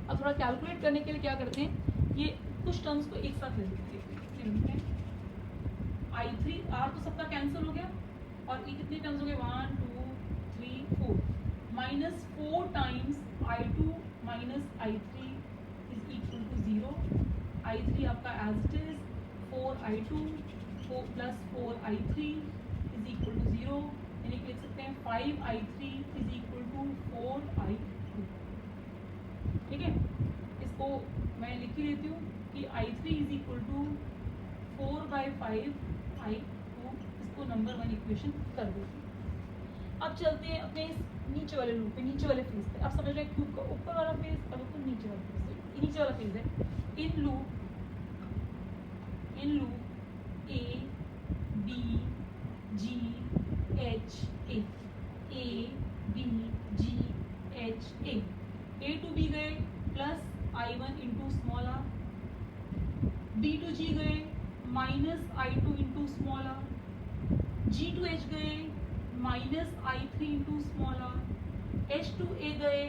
अब थोड़ा कैलकुलेट करने के लिए क्या करते हैं, ये कुछ टर्म्स को एक साथ ले लेते हैं, I3 R तो सबका कैंसिल हो गया, और ये कितने टर्म्स हो गए, 1 2 3 4, -4 times I2 minus I3 is equal to 0। I3 आपका as it is 4I2 plus 4I3 is equal to 0, यानी कि लिख सकते हैं 5I3 is equal to 4I2। ठीक है, इसको मैं लिख ही देती हूँ कि I3 is equal to 4/5I2, इसको नंबर 1 इक्वेशन कर देती हूँ। अब चलते हैं अपने इस नीचे वाले लूप पे, नीचे वाले फेज पे। आप समझ रहे हैं क्यूब का ऊपर वाला फेज और ऊपर नीचे वाला फेज, नीचे वाला फेज है। In loop A B G H A B G H A to B गए plus I1 into small R, D to G गए minus I2 into small R, G to H गए minus I3 into small R, H to A गए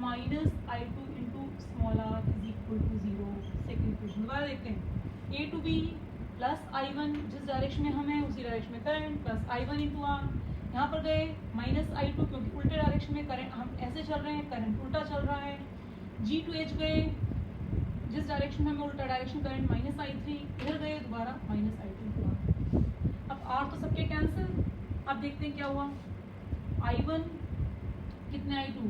minus I2 into small R is equal to 0। Second equation दोबारा देखते हैं, A to B plus I1, जिस डायरेक्शन में हम हैं उसी डायरेक्शन में current, plus I1 into are, यहाँ पर गए माइनस I2 क्योंकि उल्टे डायरेक्शन में करंट, हम ऐसे चल रहे हैं, करंट उल्टा चल रहा है। G to H गए, जिस डायरेक्शन में हमें उल्टा डायरेक्शन करंट, माइनस I3, इधर गए दोबारा माइनस I2 इंटू आर। अब R तो सबके कैंसिल, अब देखते हैं क्या हुआ, I1 कितने I2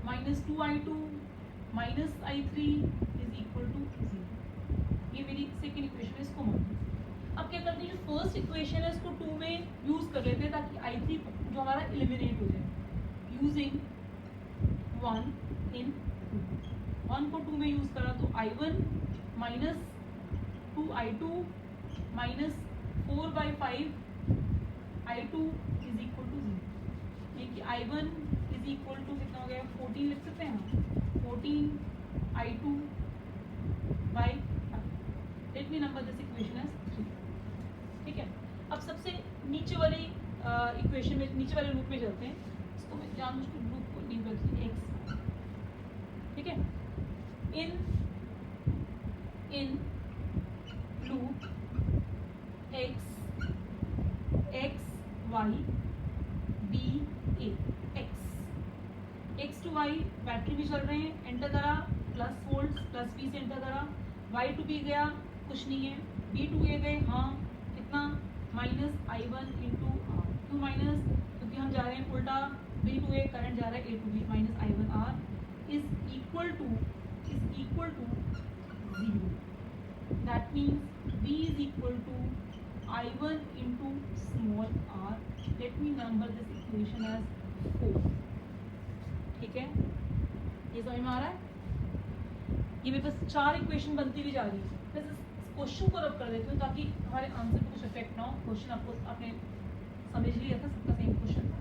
-2I2 minus I3 is equal to 0। ये मेरी सेकेंड इक्वेशन है, इसको मान। अब क्या करते हैं, जो फर्स्ट इक्वेशन है इसको 2 में यूज कर लेते हैं ताकि I3 जो हमारा एलिमिनेट हो जाए, यूजिंग 1 इन 2। 1 को 2 में यूज करा तो I1 minus 2I2 minus 4/5 I2 is equal to 0, यानी कि I1 इज इक्वल टू कितना हो गया, 14 लिख सकते हैं, 14 I2 by, let me number this equation as 3। ठीक है, अब सबसे नीचे वाली इक्वेशन में, नीचे वाले लूप में चलते हैं, इसको मैं जानबूझ के लूप को नेम करती हूँ x। ठीक है, in loop x y b a x to y battery भी चल रहे हैं, एंटर करा, प्लस वोल्ट प्लस b से एंटर करा, y to b गया, कुछ नहीं है, B2A गए, हाँ कितना माइनस I1 इंटू आर, क्यों माइनस, क्योंकि हम जा रहे हैं उल्टा, B2A करंट जा रहा है A to B minus I1 R is equal to 0. That means B is equal to I1 into small r. Let me number this equation as 4. ठीक है, ये समझ में आ रहा है? ये मेरे पास 4 इक्वेशन बनती हुई जा रही है। बस इस क्वेश्चन को रब कर देती हूँ ताकि हमारे आंसर पे कुछ इफेक्ट ना हो। क्वेश्चन आपको आपने समझ लिया था, सबका सेम क्वेश्चन था।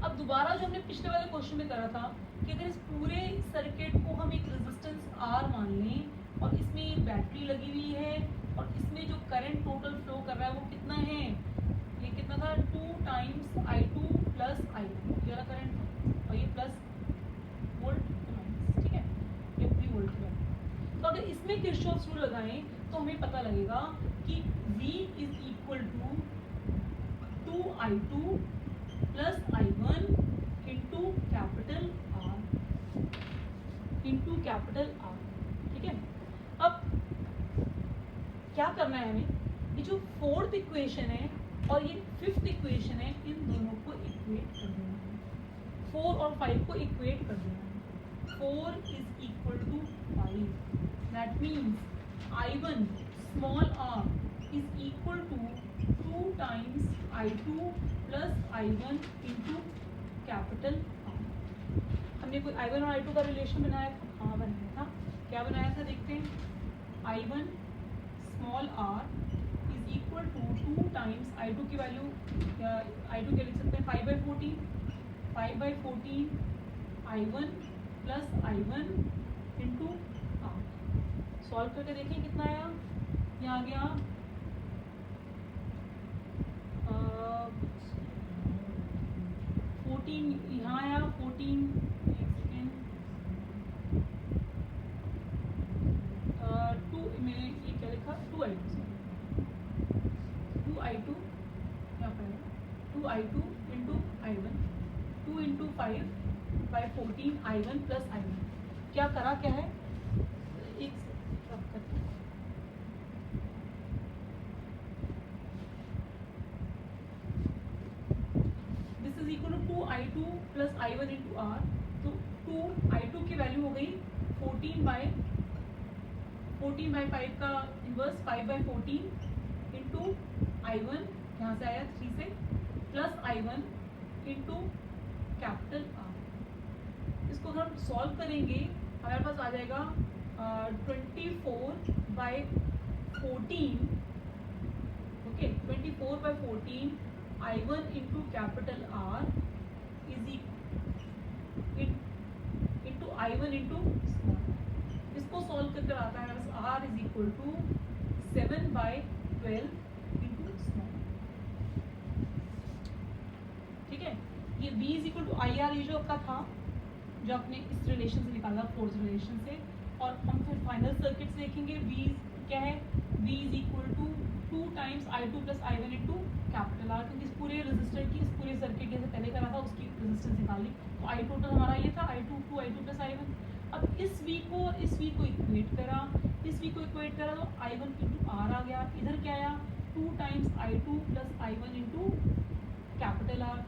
अब दोबारा जो हमने पिछले वाले क्वेश्चन में करा था कि अगर इस पूरे सर्किट को हम एक रेजिस्टेंस R मान लें और इसमें बैटरी लगी हुई है और इसमें जो करंट टोटल फ्लो कर रहा है वो कितना है, ये कितना था 2 टाइम्स I2 प्लस I1, ये वाला करंट और ये प्लस वोल्ट माइनस, ठीक है, ये पूरी वोल्ट है। तो अगर इसमें किरचॉफ्स रूल लगाएं तो हमें पता लगेगा कि V is equal to 2I2 plus I1 into capital R, ठीक है। अब क्या करना है हमें, ये जो 4th इक्वेशन है और ये 5th इक्वेशन है, इन दोनों को इक्वेट कर देना है, 4 और 5 को इक्वेट कर देना है। 4 is equal to 5, that means I1 small r is equal to 2 times I2 plus I1 into capital R। हमने कोई I1 और I2 का रिलेशन बनाया था, हाँ बनाया था। क्या बनाया था देखते हैं, I1 small r is equal to 2 times I2 की वैल्यू, I2 क्या लिख सकते हैं 5/14 I1 plus I1 into R। Solve करके देखें कितना आया, यहाँ आ गया 14, यहाँ आया 14, एक सेकेंड, 2 मैंने ये क्या लिखा 2I2 यहाँ पर 2I2 into I1, 2 into 5/14 I1 plus I1, क्या करा क्या है, एक रब करते हैं, this is equal to 2I2 plus I1 into R। तो 2I2 की वैल्यू हो गई 14/5 का इनवर्स 5/14 इंटू I1, यहाँ से आया 3 से, plus I1 into capital R। इसको अगर हम सॉल्व करेंगे हमारे पास आ जाएगा 24/14, okay 24/14 I1 into capital R is into I1 into, इसको सॉल्व करके आता है हमारे पास R is equal to 7/12 into small, ठीक है। ये V is equal to IR ये जो आपका था, जो आपने इस रिलेशन से निकाला, फोर्स रिलेशन से, और हम फिर फाइनल सर्किट से देखेंगे V क्या है, V is equal to 2 times I2 plus I1 into capital R, क्योंकि इस पूरे रेजिस्टर की, इस पूरे सर्किट जैसे पहले करा था उसकी रेजिस्टेंस निकाली, तो I टोटल हमारा ये था I2 प्लस I1। अब इस V को इक्वेट करा, तो I1 इंटू R आ गया, इधर क्या आया 2 times I2 plus I1 into capital R।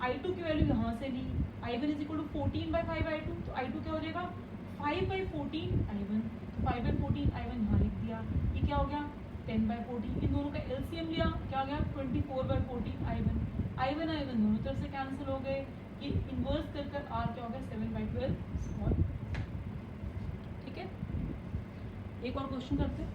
I2 की वैल्यू यहाँ से ली, I1 is equal to 14/5 I2, तो I2 क्या हो जाएगा 5/14 I1, तो 5/14 I1 यहाँ लिख दिया, ये क्या हो गया 10/14, इन दोनों का LCM लिया, क्या हो गया 24/14 I1 दोनों तरफ से कैंसिल हो गए, ये इन्वर्स कर R क्या हो गया 7/12 स्मॉल, ठीक है। एक और क्वेश्चन करते हैं,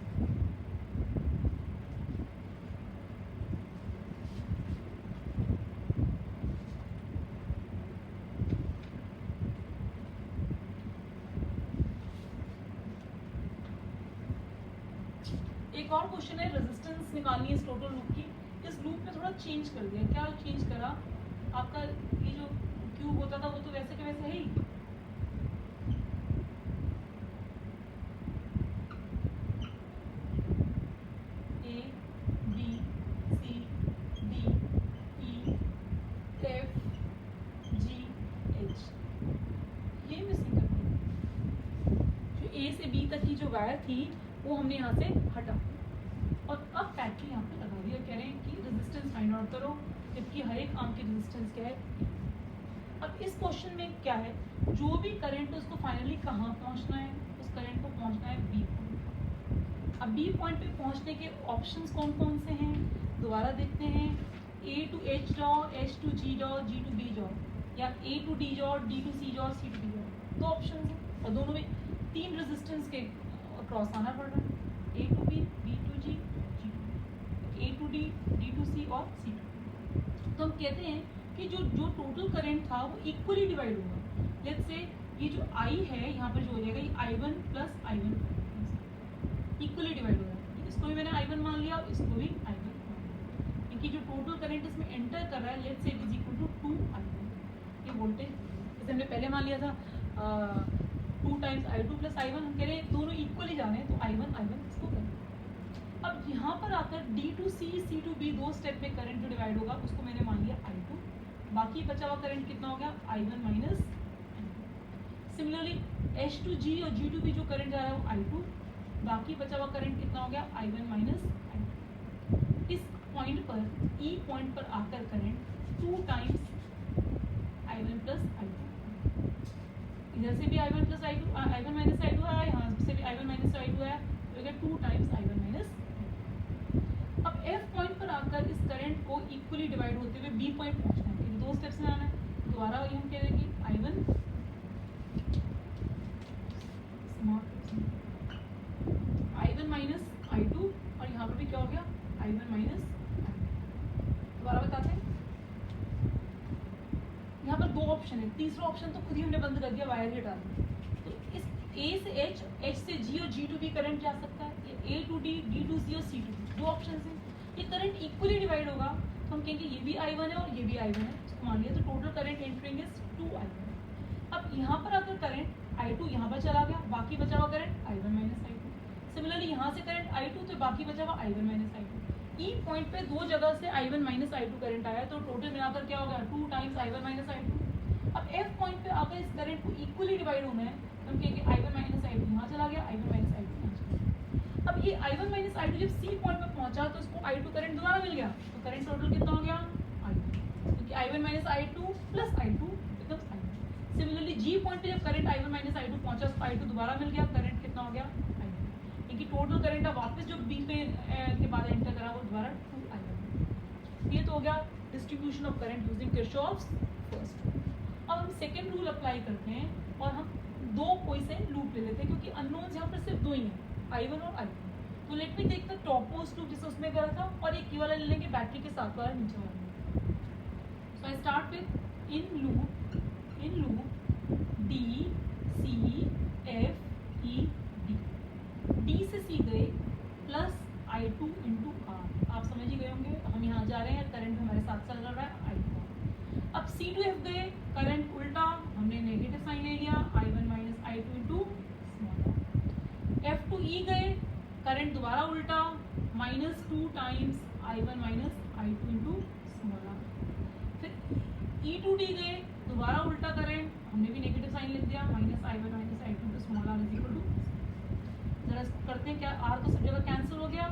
एक और क्वेश्चन है, रेजिस्टेंस निकालनी है इस टोटल लूप की। इस लूप में थोड़ा चेंज कर दिया, क्या चेंज करा, आपका ये जो क्यूब होता था वो तो वैसे के वैसे है ही, A B C D E F G H, ये मिसिंग कर दिया। जो ए से बी तक की जो वायर थी वो हमने यहाँ से हटा और अब बैटरी यहाँ पे लगा दिया। कह रहे हैं कि रेजिस्टेंस फाइंड आउट करो, जबकि हर एक आर्म की रेजिस्टेंस क्या है। अब इस क्वेश्चन में क्या है, जो भी करंट है उसको फाइनली कहाँ पहुँचना है, उस करंट को पहुँचना है बी पॉइंट। अब बी पॉइंट पे पहुँचने के ऑप्शंस कौन कौन से हैं, दोबारा देखते हैं। ए टू एच डॉ, एच टू जी डॉ, जी टू बी डॉ, या ए टू डी डॉ, डी टू सी डॉ, सी टू डी डॉ। दो ऑप्शन हैं और दोनों में 3 रेजिस्टेंस के क्रॉस आना पड़ रहा है, A to B, B to G, G to B, A to D, D to C और सी टू। तो हम कहते हैं कि जो टोटल करंट था वो इक्वली डिवाइड होगा। लेट्स से ये जो I है यहाँ पर जो हो जाएगा, ये I1 plus I1 equally divide होगा। इसको भी मैंने I1 मान लिया, इसको भी I1 मान लिया, क्योंकि जो टोटल करंट इसमें एंटर कर रहा है, let's say it is equal to 2I1। ये वोल्टेज जैसे हमने पहले मान लिया था 2 टाइम्स I2 प्लस I1, हम कह रहे हैं दोनों इक्वली जा रहे हैं तो I1 इसको करें। अब यहाँ पर आकर D to C, C to B दो स्टेप में करंट जो डिवाइड होगा उसको मैंने मान लिया I2, बाकी बचा हुआ करंट कितना हो गया I1 minus. Similarly H to G और G टू B जो करंट जा रहा है वो I2, बाकी बचा हुआ करंट कितना हो गया I1 माइनस I2। इस पॉइंट पर E पॉइंट पर आकर current 2 times I1 plus I2, इधर से भी I1 plus I2, I1 minus I2 आया, यहाँ से भी I1 माइनस I2 आया, तो ये 2 टाइम्स I1 माइनस। अब F पॉइंट पर आकर इस करंट को इक्वली डिवाइड होते हुए B पॉइंट पहुंचना है, दो स्टेप्स में आना है। दोबारा ये हम कह रहे हैं कि I1 माइनस I2 और यहाँ पर भी क्या हो गया I1 माइनस I2। दोबारा बताते हैं, यहाँ पर 2 ऑप्शन है, तीसरा ऑप्शन तो खुद ही हमने बंद कर दिया, वायर हटा दी। तो इस A से H, H से G और G टू B करंट जा सकता है, ये A to D, D to C और C टू B, 2 ऑप्शन है। ये करंट इक्वली डिवाइड होगा तो हम कहेंगे ये भी I1 है और ये भी I1 है, इसको मान लिया। तो total current entering is 2I1। अब यहाँ पर आकर करंट I2 यहाँ पर चला गया, बाकी बचा हुआ current I1 minus I2। Similarly यहाँ से करंट I2 तो बाकी बचा हुआ I1 माइनस I2। ई पॉइंट पे 2 जगह से I1 माइनस I2 करंट आया, तो टोटल मिलाकर क्या होगा 2 टाइम्स I1 माइनस I2। अब F पॉइंट पे आकर इस करंट को इक्वली डिवाइड होना है, तो हम कहेंगे I1 माइनस I2 यहाँ चला गया, I1 माइनस I2 यहाँ चला गया। अब ये I1 माइनस I2 जब C पॉइंट पे पहुंचा तो इसको I2 करंट दोबारा मिल गया, तो करंट टोटल कितना हो गया I2, क्योंकि I1 minus I2 plus I2 becomes I2। Similarly G point पे जब करंट I1 माइनस I2 पहुंचा तो I2 दोबारा मिल गया, करंट कितना हो गया I2, क्योंकि टोटल करंट अब वापस जो B पे के बाद एंटर करा वो दोबारा 2I1। ये तो हो गया distribution of current using Kirchhoff's first rule. अब हम सेकेंड रूल अप्लाई करते हैं और हम 2 कोई से लूप ले लेते हैं, क्योंकि अननोन्स यहाँ पर सिर्फ 2 ही हैं, I1 और I2। तो लेट मी देखते हैं टॉपमोस्ट लूप जिसे उसमें करा था, और एक ये वाला ले लेंगे बैटरी के साथ वाला नीचे वाला। So I start with in loop D C F E D। D से C गए प्लस I2 इंटू R, आप समझ ही गए होंगे, हम यहाँ जा रहे हैं, करंट हमारे साथ चल रहा है I2। अब C टू F गए, करंट उल्टा, हमने नेगेटिव साइन ले लिया, I1 minus I2 into small. F to E गए, करंट दोबारा उल्टा, minus 2 times I1 minus I2 into small. फिर E टू D गए, दोबारा उल्टा करंट, हमने भी नेगेटिव साइन लिख दिया, minus I1 minus I2 into small r is equal to. जरा इसको करते हैं, क्या r तो सब जगह कैंसिल हो गया।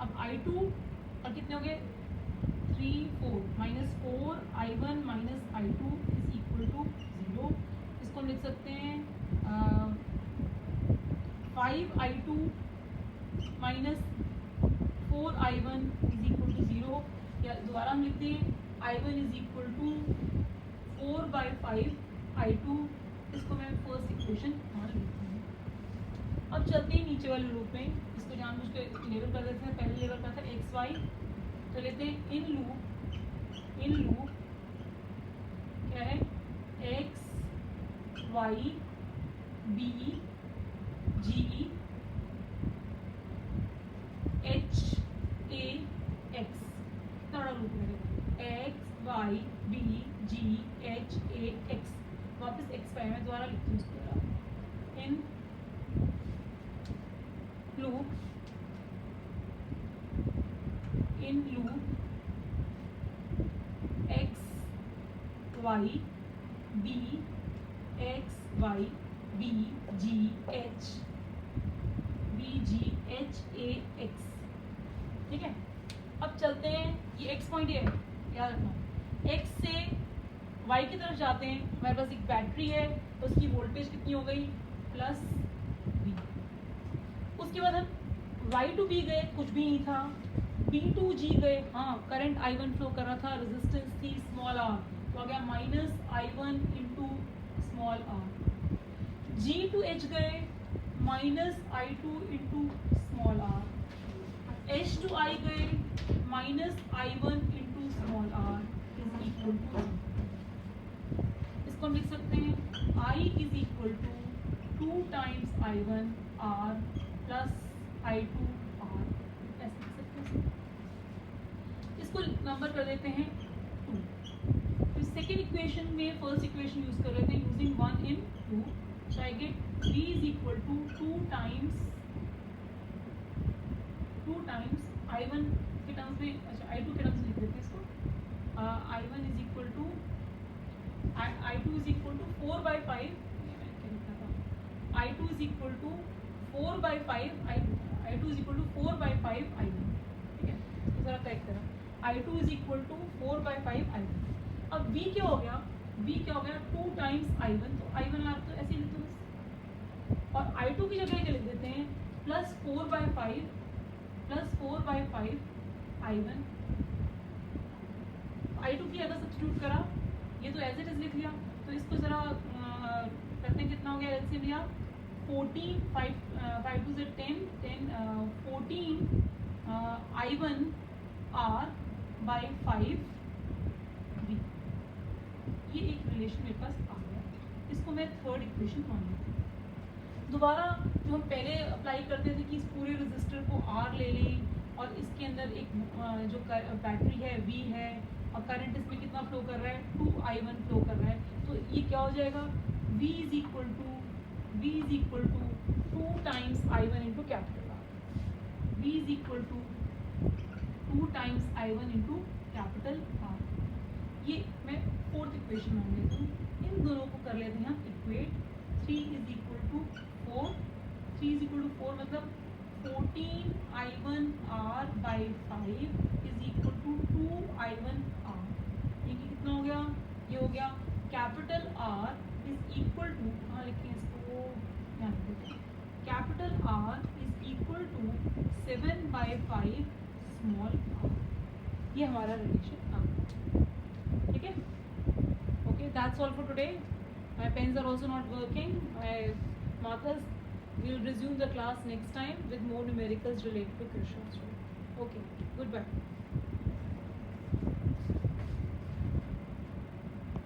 अब I2 और कितने हो गए 3 4 minus 4 I1 minus I2 is equal to 0। इसको हम लिख सकते हैं 5 I2 minus 4 I1 is equal to 0, या दोबारा हम लिखते हैं I1 is equal to 4/5 I2। इसको मैं फर्स्ट इक्वेशन यहाँ लिखती हूँ। अब चलते हैं नीचे वाले लूप में, इसको जानबूझ के लेवल कर देते हैं, पहले लेवल का था XY, तो लेते हैं इन लूप क्या है X Y B G H A X, थोड़ा लूप है X Y B G H A X। वापस XY में दोबारा लिखती हूँ इसको, in loop X Y B X Y B G H A x, ठीक है। अब चलते हैं, ये एक्स पॉइंट ये है, याद रखना। एक्स से वाई की तरफ जाते हैं, हमारे पास एक बैटरी है, उसकी वोल्टेज कितनी हो गई, प्लस वी। उसके बाद हम वाई टू बी गए, कुछ भी नहीं था। बी टू जी गए, हाँ करंट I1 फ्लो कर रहा था, रेजिस्टेंस थी स्मॉल आर, तो आ गया minus I1 into small R. G to H गए, minus I2 into small R. H to I गए, minus I1 into small R is equal to, इसको हम लिख सकते हैं I is equal to 2 times I1 R plus I2 R, ऐसे लिख सकते हैं। इसको नंबर कर देते हैं 2। तो सेकेंड इक्वेशन में फर्स्ट इक्वेशन यूज कर लेते हैं, using 1 in 2, so I get V is equal to 2 times I1 के टर्म्स में, अच्छा I2 के टर्म्स में लिख देते हैं इसको। I1 is equal to I2 is equal to 4/5, I2 is equal to 4/5 I2 is equal to 4/5 I1, ठीक है। इसको जरा करेक्ट करा, I2 is equal to 4/5 I1। अब V क्या हो गया, V क्या हो गया 2 टाइम्स I1, तो I1 आप तो ऐसे ही लिख दो बस, और I2 की जगह क्या लिख देते हैं, प्लस 4/5 I1। I2 की अगर सब्स्टिट्यूट करा, ये तो एज इट इज लिख लिया, तो इसको जरा करते हैं, कितना हो गया एलसीएम लिया 14, 5 2 10 14 I1 R by 5 V। ये एक रिलेशन मेरे पास आ गया, इसको मैं थर्ड इक्वेशन मान लेती हूँ। दोबारा जो हम पहले अप्लाई करते थे कि इस पूरे रजिस्टर को R ले लें और इसके अंदर एक जो बैटरी है V है, और करंट इसमें कितना फ्लो कर रहा है 2 I1 फ्लो कर रहा है, तो ये क्या हो जाएगा V is equal to 2 times I1 into capital R। V is equal to 2 times I1 into capital R। ये मैं फोर्थ इक्वेशन मान लेती हूँ, इन दोनों को कर लेते हैं हम इक्वेट। 3 इज इक्वल टू 4 मतलब 14 I1 R by 5 is equal to 2 I1 R। ये कितना हो गया, ये हो गया capital R is equal to, कहाँ लिखें इसको, यहाँ लिखते हैं, capital R is equal to 7/5 small r। ये हमारा रिलेशन आ गया, ठीक है। Okay, that's all for today. My pens are also not working, my markers will resume the class next time with more numericals related to Kirchhoff's law. Okay, goodbye.